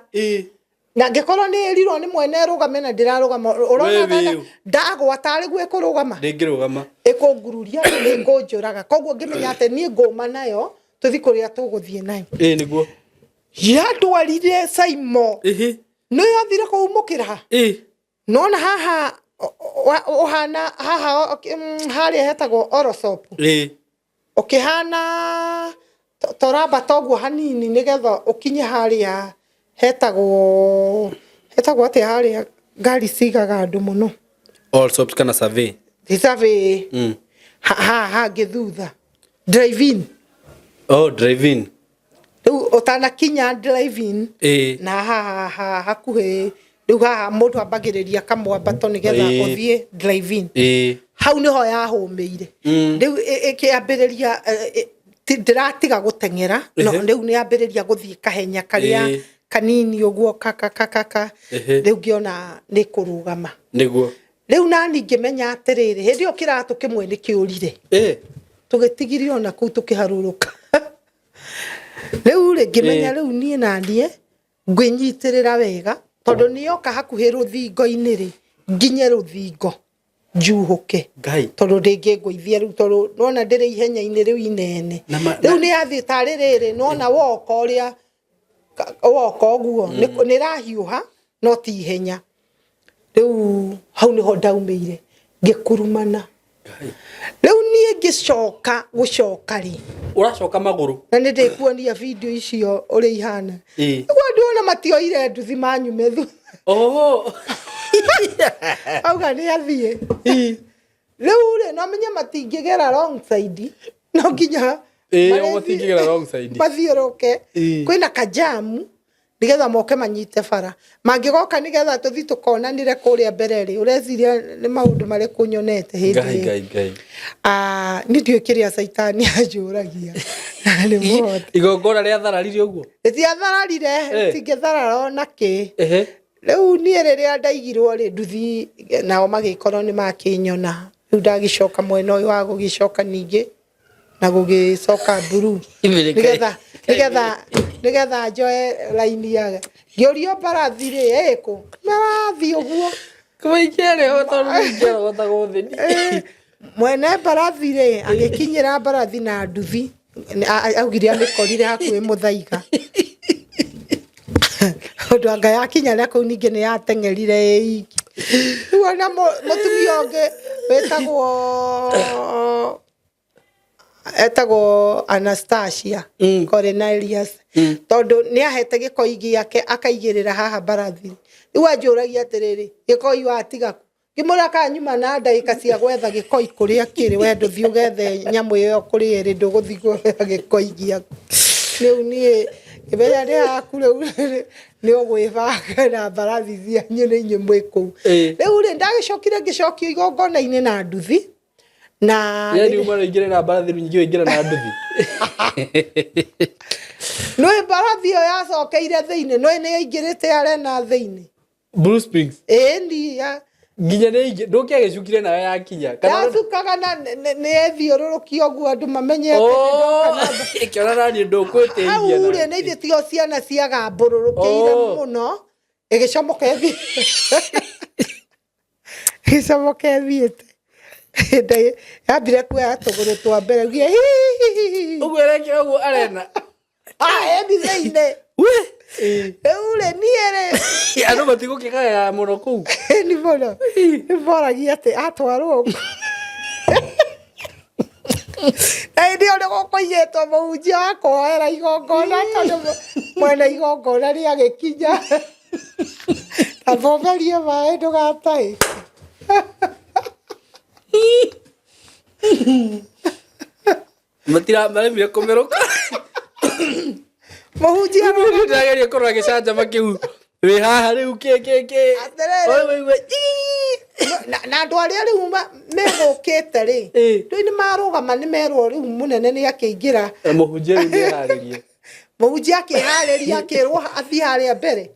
na ngĩkorwo nĩ ĩrirwo nĩ mwene rũgame na ndĩrarũgama ũrona ndagwa tarĩ guo ĩkũrũgama ndĩngĩrũgama ĩkũngururia nĩ ngũnjũraga koguo ngĩmenya atĩ niĩ ngũma nayo tũthi kũrĩa tũgũthiĩ nayo nĩguo yandwarire SYMO nĩ yathire kũumũkĩra nona haha ũhana haha harĩa hetagwo orosop ũkĩhana toramba toguo hanini nĩgetha ũkinye harĩa hetagwo atĩ harĩa ngari cigaga andũ mũno orosop kana survey hangĩ thutha drive-in drive-in rĩu ũtanakinya drive-in na haha hakuhĩ rĩu haha mũndũ ambagĩrĩria kamwambato nĩgetha ũthiĩ drive-in hau nĩho yahũmĩire rĩu ĩkĩambĩrĩria ndĩratiga gũteng'era no rĩu nĩ yambĩrĩria gũthiĩ kahenya karĩa kanini ũguo kaka rĩu ngĩona nĩ kũrũgama nĩguo rĩu nani ngĩmenya atĩrĩrĩ hĩndĩ ĩyo kĩratũ kĩmwe nĩ kĩũrire tũgĩtigire ona kũu tũkĩharũrũka rĩu ngĩmenya rĩu niĩ naniĩ ngwĩnyitĩrĩra wega tondũ nĩyoka hakuhĩ rũthingo-inĩ rĩ nginye rũthingo njuhũke tondũ ndĩngĩngũithia rĩu tondũ nona ndĩrĩ ihenya-inĩ rĩu inene rĩu nĩ yathiĩ tarĩ rĩrĩ nona woka ũrĩa woka ũguo nĩ rahiũha no ti ihenya rĩu hau nĩho ndaumĩire ngĩkurumana rĩu niĩ ngĩcoka gũcoka rĩ ũracoka magũrũ na nĩ ndĩkuonia video icio ũrĩa ihana nĩguo andũ ona matioire nduthi manyume thu auga nĩ athiĩ rĩu rĩ no menye matingĩgera wrong side no nginya mathiũrũke kwĩna kajamu nĩgetha moke manyite bara mangĩgoka nĩgetha tũthi tũkonanire kũrĩa mbere rĩ ũreciria nĩ maũndũ marĩkũ nyonete hĩndĩ nĩ ndiũĩ kĩrĩa caitani anjũragia nĩ mũhote igongona rĩa thararire ũguo rĩtiathararire tingĩtharara ona kĩ rĩu niĩ rĩrĩa ndaigirwo rĩ nduthi nao magĩkorwo nĩ makĩnyona rĩu ndagĩcoka mwena ũyũ wa gũgĩcoka ningĩ na gũgĩcoka mburu nĩgetha njoe raini yaga ngĩũrio mbarathi rĩ ĩkũ marathi ũguo kũmaingĩre tondũ nĩngĩrogota gũthĩ mwene mbarathi rĩ agĩkinyĩra mbarathi na nduthi augire amĩkorire hakuhĩ mũthaiga ũndũ anga yakinya na kũu ningĩ nĩ yateng'erire iki rĩu ona mũtumia ũngĩ etagwo Anastasia Cornelius tondũ nĩ ahete gĩkoi gĩake akaigĩrĩra haha mbarathi rĩu anjũragia atĩrĩrĩ gĩkoi watiga ngĩmũra kanyuma na ndagĩka cia gwetha gĩkoi kũrĩa kĩrĩ we ndũthiĩ ũgethe nyamũ ĩyo kũrĩa ĩrĩ ndũgũthiĩ gwetha gĩkoi gĩaku rĩu niĩ ngĩmenya nĩ haku rĩu nĩ ũgwĩbanga na mbarathi cianyu nĩ inyuĩ mwĩ kũu rĩu rĩ ndagĩcokire ngĩcokio igongona-inĩ na nduthi na yani umara ingire na mbarathi nyingĩ ingire na nduthi no mbarathi yo yacokeire thĩinĩ no nĩ yaingĩrĩte arena thĩinĩ Blue Springs ndia nginya nĩ ndũkĩa gĩcukire nayo yakinya kana yacukaga na nĩ ethiũrũrũkio ũguo andũ mamenyete ĩkĩona nani ndũkwĩtĩithia na hau rĩ nĩ ithĩtio ciana ciagambũrũrũkĩire mũno ĩgĩcomoka thiĩte yambire kuoya tũgũrũ twa mbere ũguo ĩrekĩra ũguo arena thĩinĩ rĩu rĩ niĩ rĩ andũ matigũkĩgaya mũno kũu nĩ mũno nĩmoragia atĩ atwarwo na hĩndĩ ĩyo nĩgũkũigĩtwo mũhunjia wa kũhoera igongona tondũ mwena igongona rĩagĩkinya athomerie maĩ ndũgatahĩke maremire kũmerũka mũhunjia ndageria kũrora gĩcanjama kĩu we haha riu ke we na ndo ari megokete ri ndo ni marugama ni merwo riu munene ni akeingira muhunjia ni haririe muhunjia akihariria akirwo athi haria mbere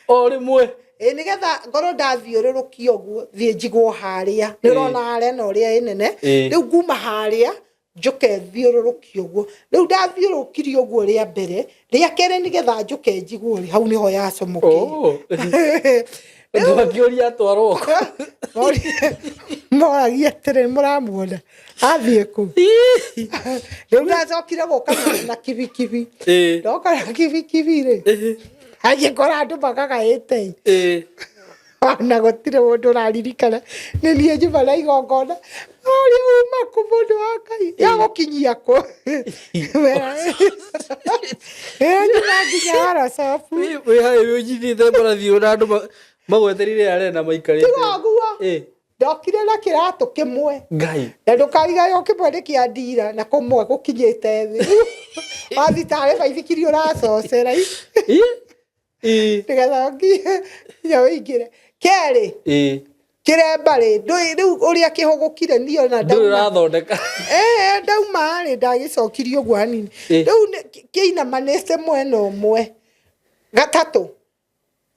o rimwe nigetha ngoro ndathiururukio guo thie njigwo haria ni rona haria no ria inene riu nguma haria njuke thiururukio guo riu ndathiurukirio guo ria mbere ria kere nigetha njuke njigwo ri hau niho yacomoke ndwakiuria atwarwo moragia tere muramuona athie ku riu ndacokire guka na kibikibi ndoka na kibikibi ri agikora andu makagaite na gotire mundu raririkana ni nie njuma na igongona ori uma ku mundu wa Ngai ya gukinyia ku njuma nginya ara safu we hai we njithite marathi ona andu magweterire arena maikarite tigaguo ndokire na kiratu kimwe Ngai na ndukariga yo kimwe ni kiandira na kumwe gukinyite thi wathitare baithikiri uracocera tigathangi ya wingire keri kiremba ri riu uria kihugukire nio na ndu urathondeka ndauma ri ndagicokirio gwa nini riu kiina manese mwena umwe gatatu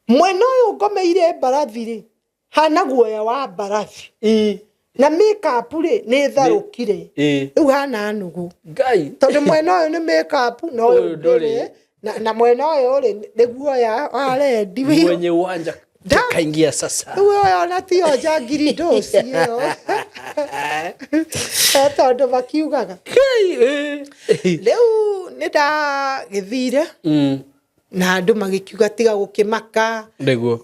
mwena uyu ngomeire mbarathi ri hana guoya wa mbarathi na makeup ri ni tharukire riu hana nugu Ngai tondu mwena uyu ni makeup no uyu nduri na mwena uyu ri ni guoya wa rendi mwenye uwanja kaingia sasa wewe ona tio jagiri dosi yo tondu bakiugaga riu nida githire na andu magikiuga tiga gukimaka niguo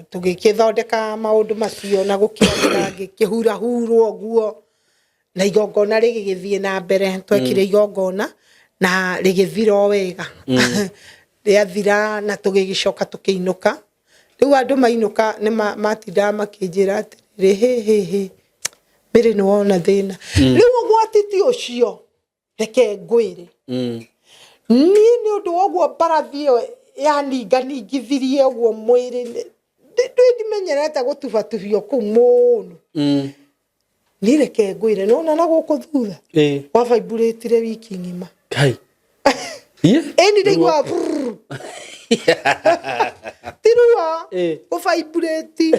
tugikithondeka maundu macio na gukiandira ngikihura hurwo guo na igongona rigithie na mbere twekire igongona na rigithira wega riathira na tugigicoka tukiinuka riu andu mainuka ni matinda makinjira atiriri mbere ni wona thina riu gwatiti ucio reke ngwire ni undu woguo mbarathi iyo yaninganingithirie guo mwiri ndimenyerete gutubatubio ku muno ni reke ngwire nona na guku thutha wa vibrate wiki ngima Ngai eni ndigwa tirua ku vibrate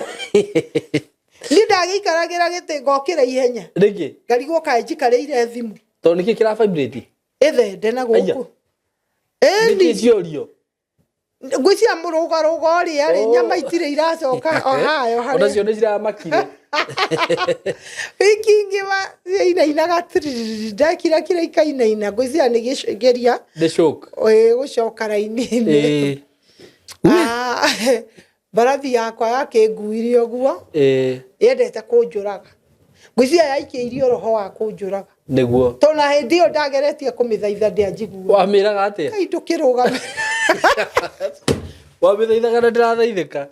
ni ndagikaragira gite ngokira ihenya rigi ngarigwo kae njikareire thimu to niki kira vibrate ethende na guku niki ciorio ngwiciria murugaruga ri ari nyama itire iracoka ohayo hari ona cio ni ciramakire wiki ngima inaga ndakira kira ikaina ngwiciria ni gigeria the shock gucoka raini barathi yakwa yakinguirie uguo yendete kunjuraga ngwiciria yaikiirio roho wa kunjuraga niguo tona hindi iyo ndageretie kumithaitha ndianjigua wamiraga atia kai ndukirugama wamithaithaga na ndirathaithika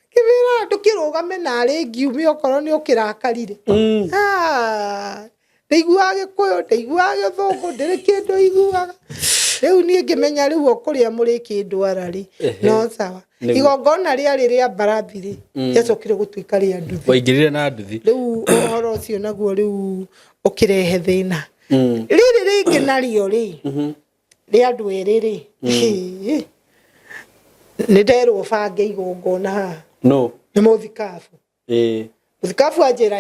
kibira ndukirugame na ri ngiumi okoro ni ukirakarire ndigua Gikuyu ndigua Githungu ndiri kindu iguaga riu ni ngimenya riu okuria muri kindu arari no sawa igongona riari ria mbarathi ri yacokire gutuika ria nduthi waingirire na nduthi riu uhoro ucio naguo riu ukirehe thina riri ringi nario ri ri andu eri ri ni nderwo bange igongona no ni muthikabu muthikabu anjira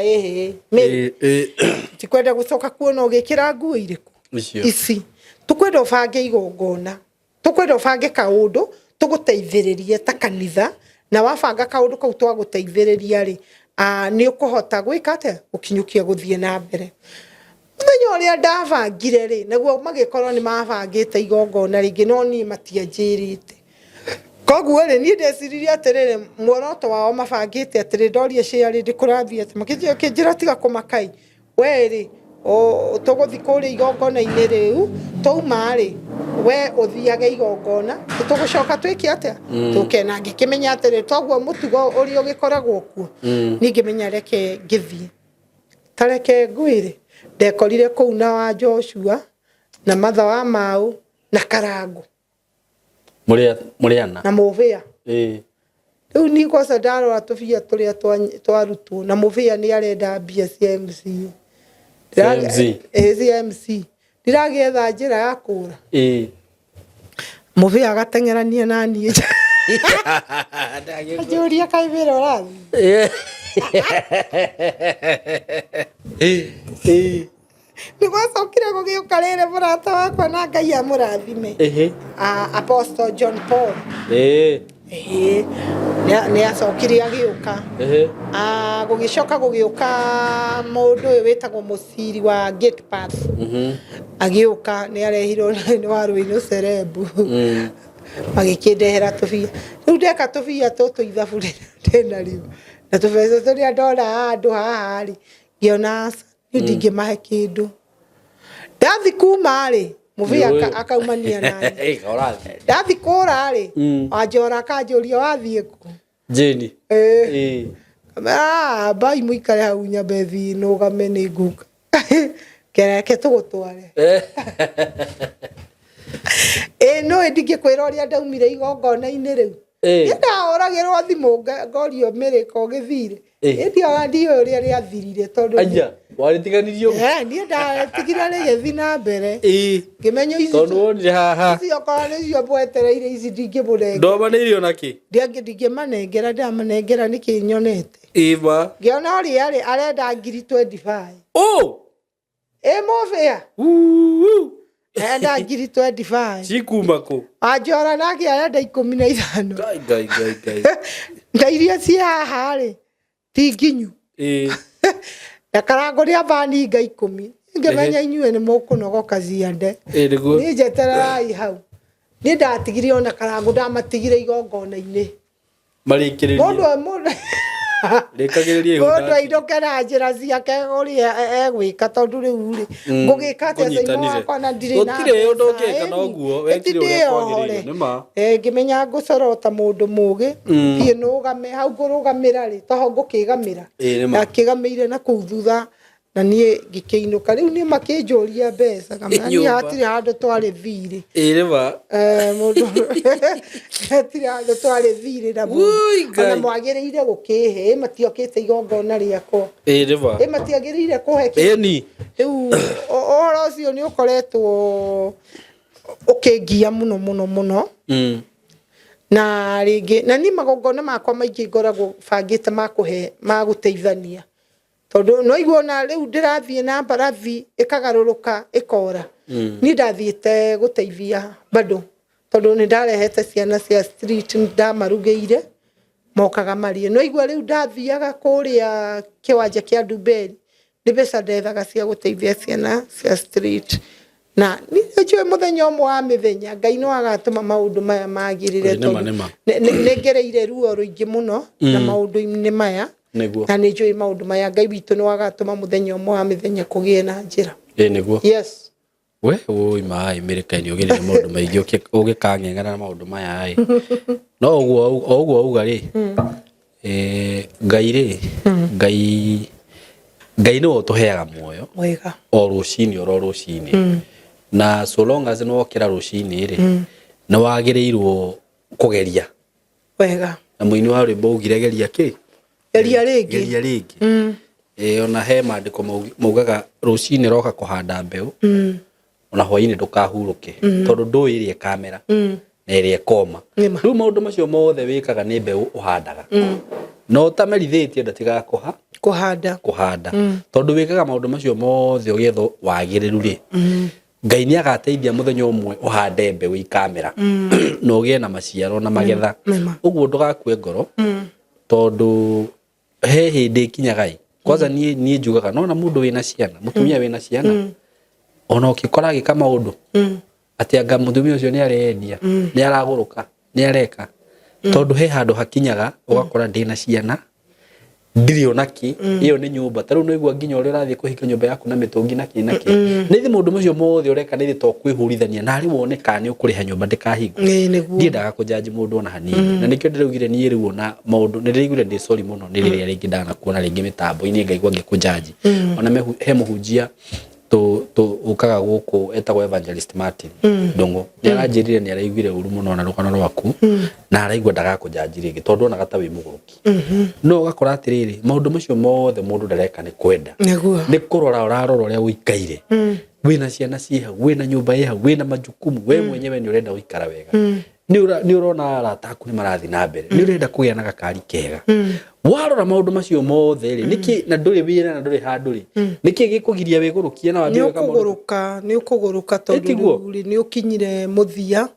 tikwenda gucoka kuona ugikira nguo iriku ici tukwenda bange igongona tukwenda bange kaundu tuguteithiririe ta kanitha na wabanga kaundu kau twa guteithiriria ri ni ukuhota gwika ate ukinyukia guthie na mbere menyo ria ndabangire ri naguo magikorwo ni mabangite igongona ringi no ni matianjirite koguo ri ni ndeciriria atiriri muoroto wao mabangite atiri ndoria ciari ndikurathia ati makijio kinjira tiga kumakai we ri tuguthi kuri igongona-ini riu tauma ri we uthiage igongona tugucoka twiki atia tukena ngikimenya atiri twaguo mutugo uri ugikoragwo kuo ningimenya reke ngithie tareke ngwire ndekorire kuu na wa Joshua na matha wa Mau na Karangu Muriana na muvia riu ni kwa sadaro atufia turia twarutu na muvia ni arenda mbia cia MC MC ndiragetha njira ya kura muvia agateng'erania nani ajuria kaibira rathi ni gwacokire gugiuka riri murata wakwa na Ngai amurathime Apostle John Paul ni acokire agiuka gugicoka gugiuka mundu uyu witagwo muciri wa Gate Pass agiuka ni arehirwo ni waru-ini cerebu magikindehera tufia riu ndeka tufia tutu ithabu ndina riu na tufesa turia ndona andu haha ri ngiona ndingimahe kindu ndathi kuma ri muvia akaumania nani ndathi kura ri anjora kanjuria wathie ku jeni bai muikare hau nyambethi nugame ni nguka kereke tugutware no ndingikwira uria ndaumire igongona-ini riu ndahoragirwo thimu ngorio miriko githire ndio uria riathirire tondu anja waritiganirio ni ndatigira rigithi na mbere ngimenya ici tondu wonire haha icio kwa nicio bwetereire ici ndingimurenge ndomaneirio naki ndingimanengera ndamanengera niki nyonete iva ngiona uria arenda ngiri 25 muvia enda ngiri 25 cikuma ku anjora nake arenda 15 gai ndairia cia haha ri ti nginyu na karango ria bani nga 10 ngimenya inyue ni mukunogoka ciande ni njetererai hau ni ndatigire ona karango ndamatigire igongona-ini marikiririe mundu rekagiririe mundu aidokera njira ciake uria egwika tondu riu ri ngugika atia SYMO wakwa na ndiri na gutire undu ungika na uguo wekire uria kwagiriire nima ngimenya ngucorota mundu mugi thie nugame hau ngurugamira ri toho ngukigamira na kigameire na kuu thutha na nie ngikiinuka riu ni makinjuria mbeca kana ni hatire handu twari thiri riva mundu hatire handu twari thiri na na mwagiriire gukihe matiokite igongona riako riva matiagiriire kuhe ni riu ohoro ucio ni ukoretwo ukingia muno na ringi na ni magongona makwa maingi ngoragwo bangite makuhe maguteithania tondu no igona riu ndirathie na mbarathi ikagaruruka ikora ni ndathiete guteithia bado tondu ni ndarehete ciana cia street ndamarugeire mokaga marie no igwa riu ndathiaga kuria kiwanja kia Dubai ni beca ndethaga cia guteithia ciana cia street na ni njue muthenya umwe wa mithenya Ngai no agatuma maundu maya magirire tondu ni ngereire ruo ruingi muno na maundu-ini maya na ni njui maundu maya Ngai witu ni wagatuma muthenya umwe wa mithenya kugie na njira niguo yes we oi mai Amerikani ugire maundu maingi ugikang'eng'ana na maundu maya ai no uguo auga ri Ngai no utuheaga muoyo wega o rucini na so long as no okira rucini ri na wagirirwo kugeria wega na muini wa rwimbo ugire geria ki geria ringi ona he mandiko maugaga rucini roka kuhanda mbeu ona hwaini ndukahuruke tondu nduirie kamera na irie koma riu maundu macio mothe wikaga ni mbeu uhandaga no tamerithitie ndatiga kuhanda tondu wikaga maundu macio mothe ugetho wagiriru ri Ngai ni agateithia muthenya umwe uhande mbeu ikamera no ugie na maciaro na magetha uguo ndugakue ngoro tondu he hindi kinyagai kwanza ni njugaga no na mundu wina ciana mutumia wina ciana ona ukikora gika maundu ati anga mutumia ucio ni arendia ni araguruka ni areka tondu he handu hakinyaga ugakora ndina ciana ndiri onaki iyo ni nyumba taru no igwa nginya uri rathie kuhika nyumba yaku na mitungi naki nithi mundu macio mothe ureka nithi to kwihurithania na ari woneka ni ukuriha nyumba ndikahingo ndiendaga kujaji mundu ona hanini na nikio ndiraugire ni iri wona maundu ndirigure ndi sorry muno ni riria ringi ndana kuona ringi mitambo ini ngaigwa ngikujaji ona he muhunjia ukaga guku etagwo Evangelist Martin ndung'u nĩaranjĩrire nĩaraiguire ũru mũno na rũgano rwaku na araigua ndagakũnjanjire ĩngĩ tondũ ona gata wĩ mũgũrũki no ũgakora atĩrĩrĩ maũndũ macio mothe mũndũ ndareka nĩ kwenda nĩ kũrora ũrarora ũrĩa ũikaire wĩna ciana ciĩ hau wĩna nyũmba ĩ hau wĩna majukumu we mwenyewe nĩ ũrenda gũikara wega nĩ ũrona arata aku nĩ marathi na mbere nĩ ũrenda kũgĩa na gakari kega warora maũndũ macio mothe rĩ nĩkĩ na ndũrĩ wĩra na ndũrĩ handũ rĩ nĩkĩ gĩkũgiria wĩgũrũkie na wambie wega nĩ ũkũgũrũka tondũ nĩ ũkinyire mũthia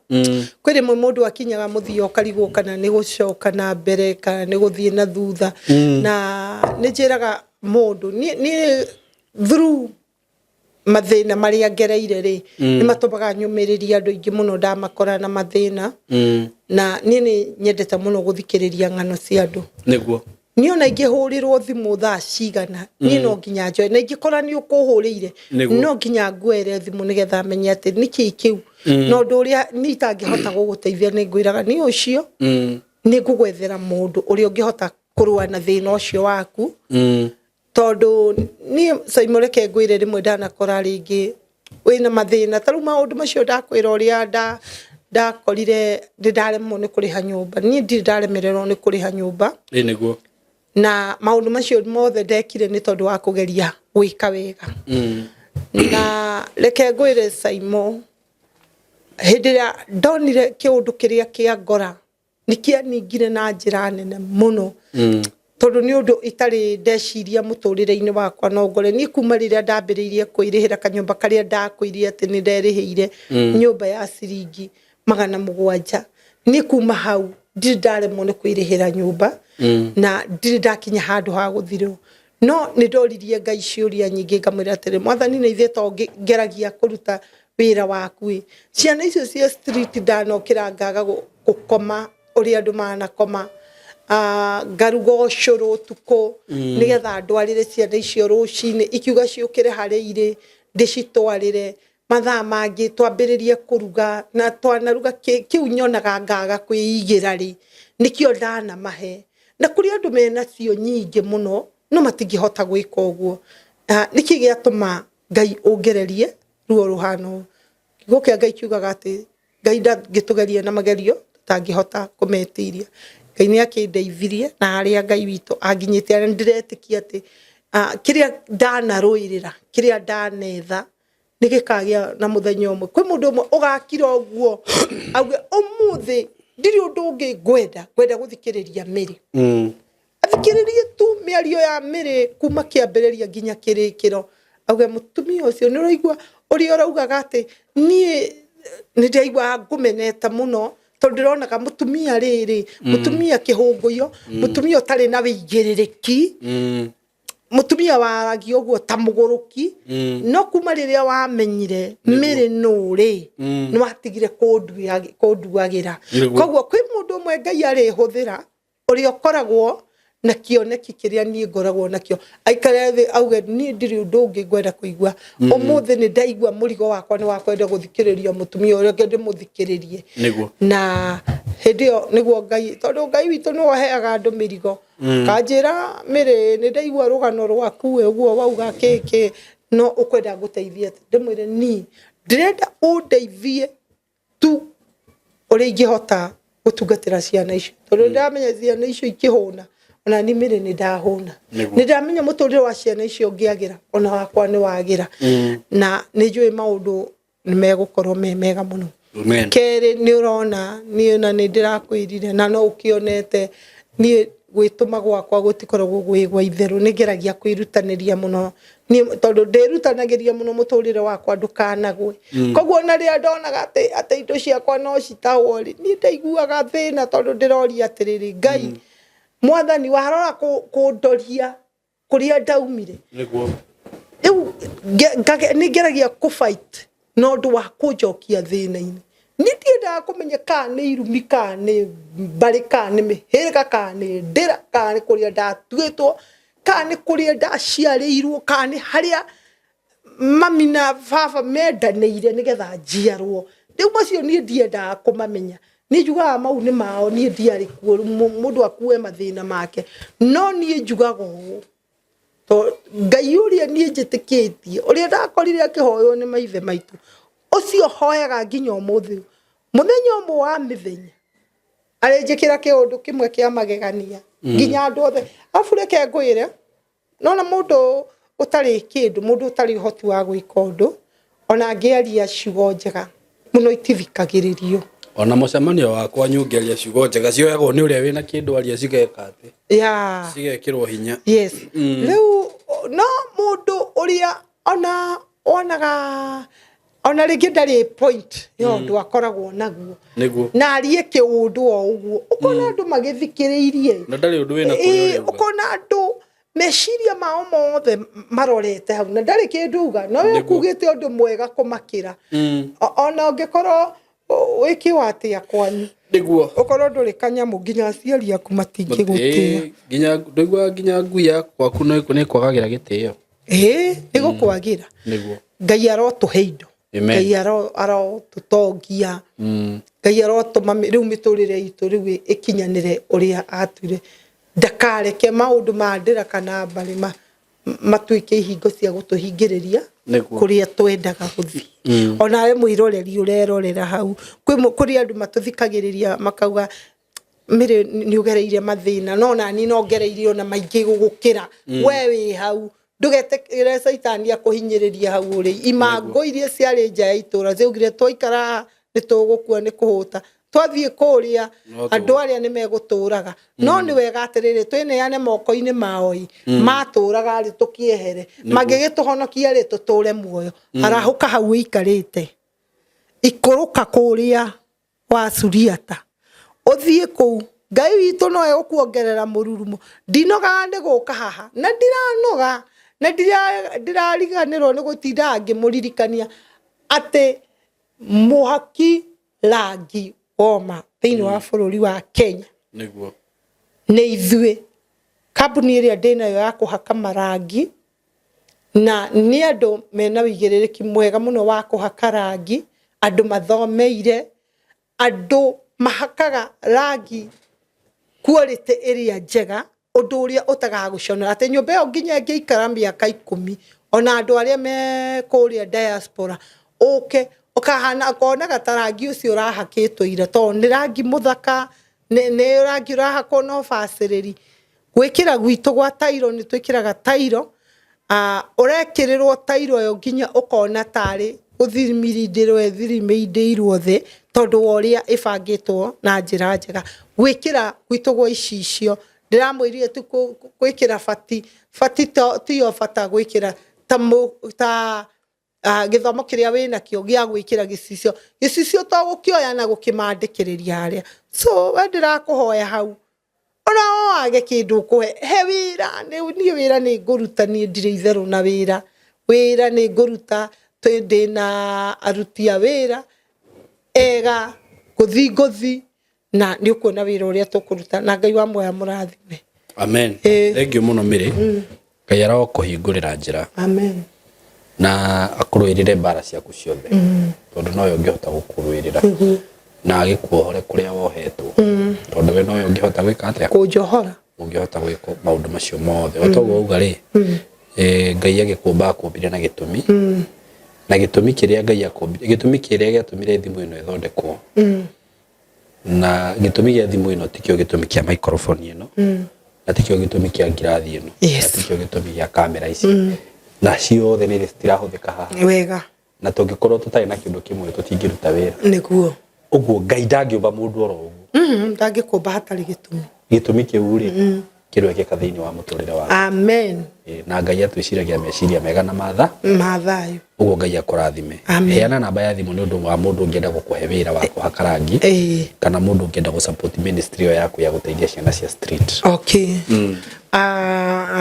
kwĩ rĩmwe mũndũ akinyaga mũthia ũkarigwo kana nĩ gũcoka na mbere kana nĩ gũthiĩ na thutha na nĩ njĩraga mũndũ nĩ through mathĩna marĩa ngereire rĩ nĩ matũmaga nyũmĩrĩria andũ aingĩ mũno ndamakora na mathĩna na niĩ nĩ nyendete mũno gũthikĩrĩria ng'ano cia andũ nĩguo niĩ ona ingĩhũrĩrwo thimũ thaa cigana niĩ no nginya njoe na ingĩkora nĩ ũkũhũrĩire no nginya nguoere thimũ nĩgetha menye atĩ nĩkĩ kĩu na ũndũ ũrĩa niĩ itangĩhota gũgũteithia nĩ ngwĩraga nĩ ũcio nĩ ngũgwethera mũndũ ũrĩa ũngĩhota kũrũa na thĩna ũcio waku tondu ni SYMO reke ngwire rimwe ndanakora ringi wina mathina taru maundu macio ndakwira uria ndakorire ndaremwo ni kuriha nyumba ni ndaremererwo ni kuriha nyumba niguo na maundu macio mothe ndekire ni tondu wa kugeria gwika wega na reke ngwire SYMO hindira ndonire kiundu kiria kia ngora nikianingire na njira nene muno tondu ni undu itari ndeciria muturire-ini wakwa no ngore ni kuma riria ndambiriirie kuirihira kanyumba karia ndakuirie ati ni nderihire nyumba ya ciringi 700 ni kuma hau ndiraremwo ni kuirihira nyumba na ndirakinya handu ha guthirwo no ni ndoririe Ngai ciuria nyingi ngamwira atiri mwathani ni ithe to ngeragia kuruta wira waku ciana icio cia street ndanokira ngaga gukoma uri andu manakoma garuga ucuru tuko nigetha ndwarire ciana icio rucini ikiuga ciukire hari ire ndicitwarire mathaa mangi twambiririe kuruga na twanaruga kiu nyonaga ngaga kwiigira ri nikio ndana mahe na kuri andu mena cio nyingi muno no matingihota gwika uguo niki giatuma Ngai ongererie ruo ruhano kigo kia Ngai kiugaga ati Ngai ndangitugeria na magerio tangihota kumetiria Ngai ni akindeithirie na aria Ngai witũ anginyite aria ndiretikia ati kiria ndanaruirira kiria ndanetha nigikagia na muthenya umwe kwi mundu umwe ugakira uguo auge umuthi ndiri undu ungi gwenda guthikiriria miri athikiririe tu miario ya miri kuma kiambiriria nginya kirikiro auge mutumia ucio ni uraigua uri uraugaga ati ni ndaigua ngumeneta muno tondu ndironaga mutumia riri mutumia kihunguyo mutumia utari na wigiririki mutumia waragio guo ta muguruki no kuma riria wamenyire miri nuri ni watigire kunduagira koguo kwi mundu umwe Ngai ari huthira uri okoragwo na kioneki kiria ni ngoragwo nakio aikare thi auge ni ndiri undu ungi ngwenda kuigua umuthi ni ndaigua murigo wakwa ni wakwenda guthikiriria mutumia uria ngende muthikiririe na hindio niguo Ngai tondu Ngai witu no heaga andu mirigo kanjira miri ni ndaigua rugano rwaku we uguo wauga kiki no ukwenda guteithia ndimwire ni ndirenda undeithie tu uri ingihota gutungatira ciana icio tondu ndamenya ciana icio ikihuna ona ni mire ni ndahuna ni ndamenya muturire wa ciana icio ngiagira ona wakwa ni wagira na ni njui maundu ni megukorwo mega muno keri ni urona ni na ni ndirakwirire na no ukionete ni gwituma gwakwa gutikoragwo gwigwa itheru ni ngeragia kwirutaniria muno ni tondu ndirutanagiria muno muturire wakwa ndukanagwe koguo na ria ndonaga ati indo ciakwa no citahori ni ndaiguaga thina tondu ndiroria atiriri Ngai mwathani warora kundoria kuria ndaumire niguo ni ngeragia ku fight no ndu wa kunjokia thina-ini ni ndiendaga kumenya kana ni irumi kana ni mbari kana ni mihirika kana ni ndira kana ni kuria ndatuitwo kana ni kuria ndaciarĩirwo kana ni haria mami na baba mendanĩire nigetha njiarwo riu macio ni ndiendaga kumamenya ni njugaga mau ni mao ni ndiari kuo mundu akue mathina make no ni njugaga to ngai uria nie njitikitie uria ndakorire akihoywo ni maithe maitu ucio hoyaga nginya umuthi muthenya umwe wa mithenya arenjikira kiundu kimwe kia magegania nginya andu othe afureke ngwire nona mundu utari kindu mundu utari hoti wa gwika undu ona ngiaria ciugo njega muno itivikagiriryo ona mucemanio wakwa nyungeria ciugo njega cioyagwo ni uria wina kindu aria cigeka ati cigekirwo hinya yes riu no mundu uria ona ringi ndari point yo ndu akoragwo naguo na arie kiundu o uguo ukona andu magithikiriirie na ndari undu wina kuria ukona andu meshiria mao mothe marorete hau na ndari kinduga no ukugite undu mwega kumakira ona ungikorwo wikiwatia kwanyu niguo ukorwo nduri kanyamu nginya aciari aku matingigutia nginya ndigwa nginya ngui yakwa kuno ikune kwagagira gitio igukwagira niguo ngai arotuheindo ngai arotutongia ngai arotuma riu miturire itu riu ikinyanire uria atwire ndakareke maundu mandira kana bari matuike ihingo cia gutuhingiriria kuria twendaga guthi ona we mwiroreri urerorera hau kuri andu matuthikagiriria makauga mire ni ugereire mathina no nani no ngereire ona maingi gugukira we wi hau ndugetekire saitani akuhinyiriria hau uri imango iria ciari nja ya itura ziugire twaikara nitugukua ni kuhuta twathie kuria andu aria ni meguturaga no ni wega atiriri twineane moko-ini maoi maturaga ari tukiehere magigituhonokia ri tuture muoyo arahuka hau ikarite ikuruka kuria wa Suriata uthie ku ngai witu no ekuongerera mururumo ndinoga ni guka haha na ndiranoga na ndirariganirwo ni gutinda ngimuririkania ate muhaki rangi oma thini wa bururi wa Kenya niguo ni ithue kambuni iria ndinayo ya kuhaka marangi na ni andu mena wigiririki mwega muno wa kuhaka rangi andu mathomeire andu mahakaga rangi quality iria njega undu uria utagaguconera ati nyumba yo nginya ngiikara miaka 10 ona andu aria me kuria diaspora ukahana kona gatarangi ucio urahakitwo ira to ni rangi muthaka ni rangi urahakwo no facility gwikira gwitu gwa tairo ni twikiraga tairo urekirirwo tairo yo nginya ukona tari uthirimirindiro ethirimindirwo the tondu woria ifangitwo na njira njega gwikira gwitu gwa icicio ndiramwirire tu gwikira fati tiyo fata gwikira ta githomo kiria wina kio gia gwikira gicicio to gukioya na gukimandikiriria haria so wendira kuhoya hau ona wage kindu kuhe he wira ni wira ni nguruta ni ndire itheru na wira ni nguruta twende na arutia wira ega guthi na ni ukuona wira uria tukuruta na ngai wa moya murathime amen thank you muno mire ngai arokuhingurira njira amen na akuruirire mbara ciaku ciothe tondu no ngihota gukuruirira na agikuohore kuria wohetwo tondu we no ngihota gwika atia kunjohora ungihota gwika maundu macio mothe otoguo uga ri ngai agikumba akumbire na gitumi na gitumi kiria ngai akumbire gitumi kiria giatumire thimu ino ithondekwo na gitumi gia thimu ino tikio gitumi kia microphone ino na tikio gitumi kia ngirathi ino na tikio gitumi gia kamera ici na ciothe ni citirahuthika haha wega na tungikorwo tutari na kindu kimwe tutingiruta wira niguo uguo ngai ndangiumba mundu oro uguo ndangikumba hatari gitumi kiu ri kirwekeka thiini wa muturire wa amen na ngai atwiciragia meciria mega na mathayo uguo ngai akurathime heana namba ya thimu ni undu wa mundu ungienda gukuhe wira wa kuhaka rangi kana mundu ungienda gusupport ministry yaku ya guteithia ciana cia street okay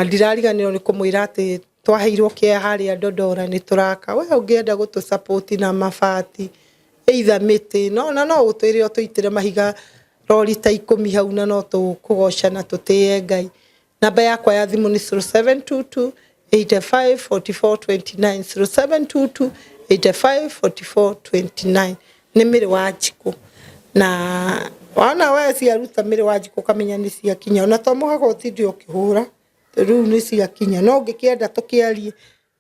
ndirariganirwo ni kumwira ati twaheirwo kia haria Dodora ni turaka we ungienda gutu support na mabati either miti no utwire tuitire mahiga rori ta 10 hau na no tukugoca na tutie ngai namba yakwa ya thimu ni 0722 854429 0722 854429 ni miri wa Njiko na wana we ciaruta miri wa Njiko kamenya ni cia kinya ona to muhaga utindio ukihura riu ni cia kinya no ngikienda tukiarie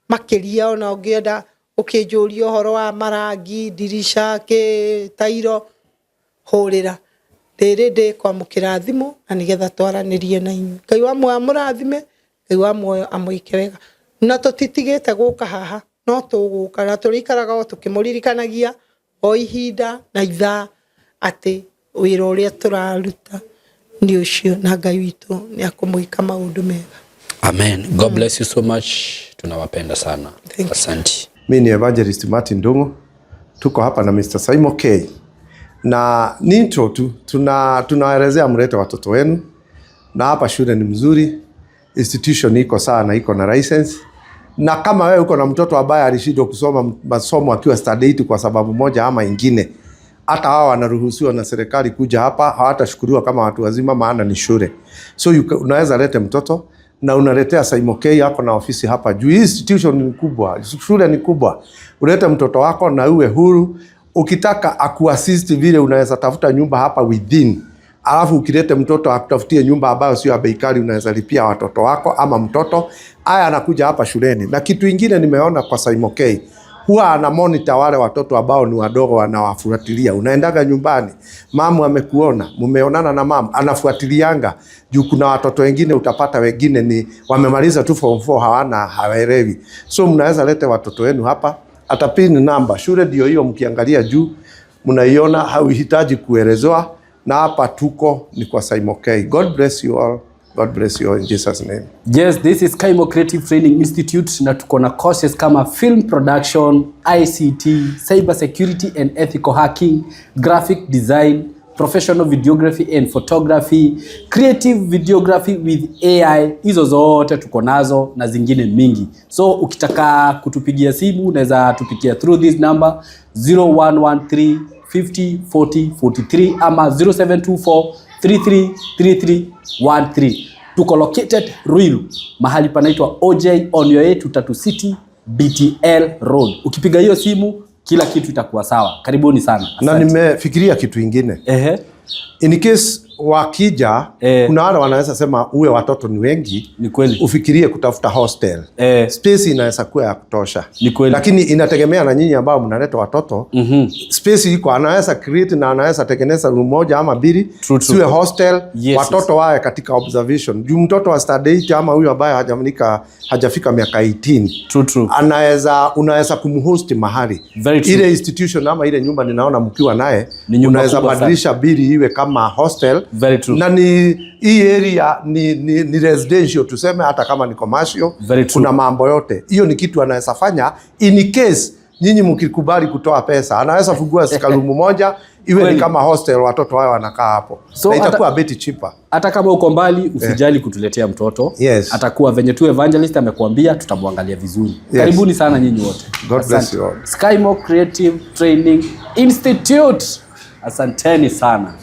makiria ona ungienda ukinjuria horo wa marangi dirisha ke tairo horira riri ndi kwamukira thimu na nigetha twaranirie na inyu Ngai wa moyo amurathime Ngai wa moyo amuike wega na tutitigite guka haha no tuguka na turikaraga o tukimuririkanagia o ihinda na ithaa ati wira uria turaruta ni ucio na Ngai witu ni akumuika maundu mega. Amen. God bless you so much. Tunawapenda sana. Asante. Mimi ni Evangelist Martin Ndung'u. Tuko hapa na Mr. SYMO K. Na ni intro tu tunaelezea mlete watoto wenu. Na hapa shule ni mzuri. Institution iko sana, iko na license. Na kama wewe uko na mtoto ambaye alishindwa kusoma masomo akiwa study 8 kwa sababu moja ama ingine, hata hao wanaruhusiwa na serikali kuja hapa, hawatashukuriwa kama watu wazima maana ni shule. So unaweza lete mtoto na unaletea SYMO K yako na ofisi hapa juu. Hii institution ni kubwa, shule ni kubwa. Ulete mtoto wako na uwe huru. Ukitaka akuassist vile unaweza tafuta nyumba hapa within. Alafu ukilete mtoto akutafutie nyumba ambayo sio ya bei kali, unaweza lipia watoto wako ama mtoto haya anakuja hapa shuleni. Na kitu kingine nimeona kwa SYMO K, huwa ana monitor wale watoto ambao ni wadogo, anawafuatilia. Unaendaga nyumbani, mama amekuona, mumeonana na mama, anafuatilianga juu kuna watoto wengine utapata wengine ni wamemaliza tu form 4 hawaelewi. So mnaweza lete watoto wenu hapa, atapini namba. Shule ndio hiyo mkiangalia juu, mnaiona, hauhitaji kuelezewa. Na hapa tuko ni kwa SYMO K. God bless you all. God bless you all in Jesus name. Yes, this is SYMO Creative Training Institute na tuko na courses kama film production, ICT, cyber security and ethical hacking, graphic design, professional videography and photography, creative videography with AI. Hizo zote tuko nazo na zingine mingi. So ukitaka kutupigia simu unaweza tupigia through this number 0113 50 40 43 ama 0724 33 33 13. Tuko located Ruiru, mahali panaitwa OJ on your way to Tatu City BTL Road. Ukipiga hiyo simu kila kitu itakuwa sawa. Karibuni sana. Asante. Na nimefikiria kitu kingine. In case wakija kuna wale wanaweza sema uwe watoto ni wengi, ni kweli. Ufikirie kutafuta hostel. Space inaweza kuwa ya kutosha. Ni kweli. Lakini inategemea na nyinyi ambao mnaleta watoto. Space iko, anaweza create na anaweza tengeneza room moja ama mbili. Siwe hostel. Watoto wawe katika observation. Juu mtoto wa study 8 ama huyu ambaye hajafika miaka 18. Unaweza kumhost mahali. Ile institution ama ile nyumba ninaona mkiwa naye, unaweza badilisha bili iwe kama hostel. Very true. Na ni hii area ni residential tuseme, hata kama ni commercial. Kuna mambo yote. Hiyo ni kitu anaweza fanya in case nyinyi mkikubali kutoa pesa. Anaweza fungua sikalumu moja iwe ni kama hostel, watoto wao wanakaa hapo. So na itakuwa bit cheaper. Hata kama uko mbali usijali kutuletea mtoto. Atakuwa venye tu evangelist amekuambia, tutamwangalia vizuri. Karibuni sana nyinyi wote. God bless you all. SYMO Creative Training Institute. Asanteni sana.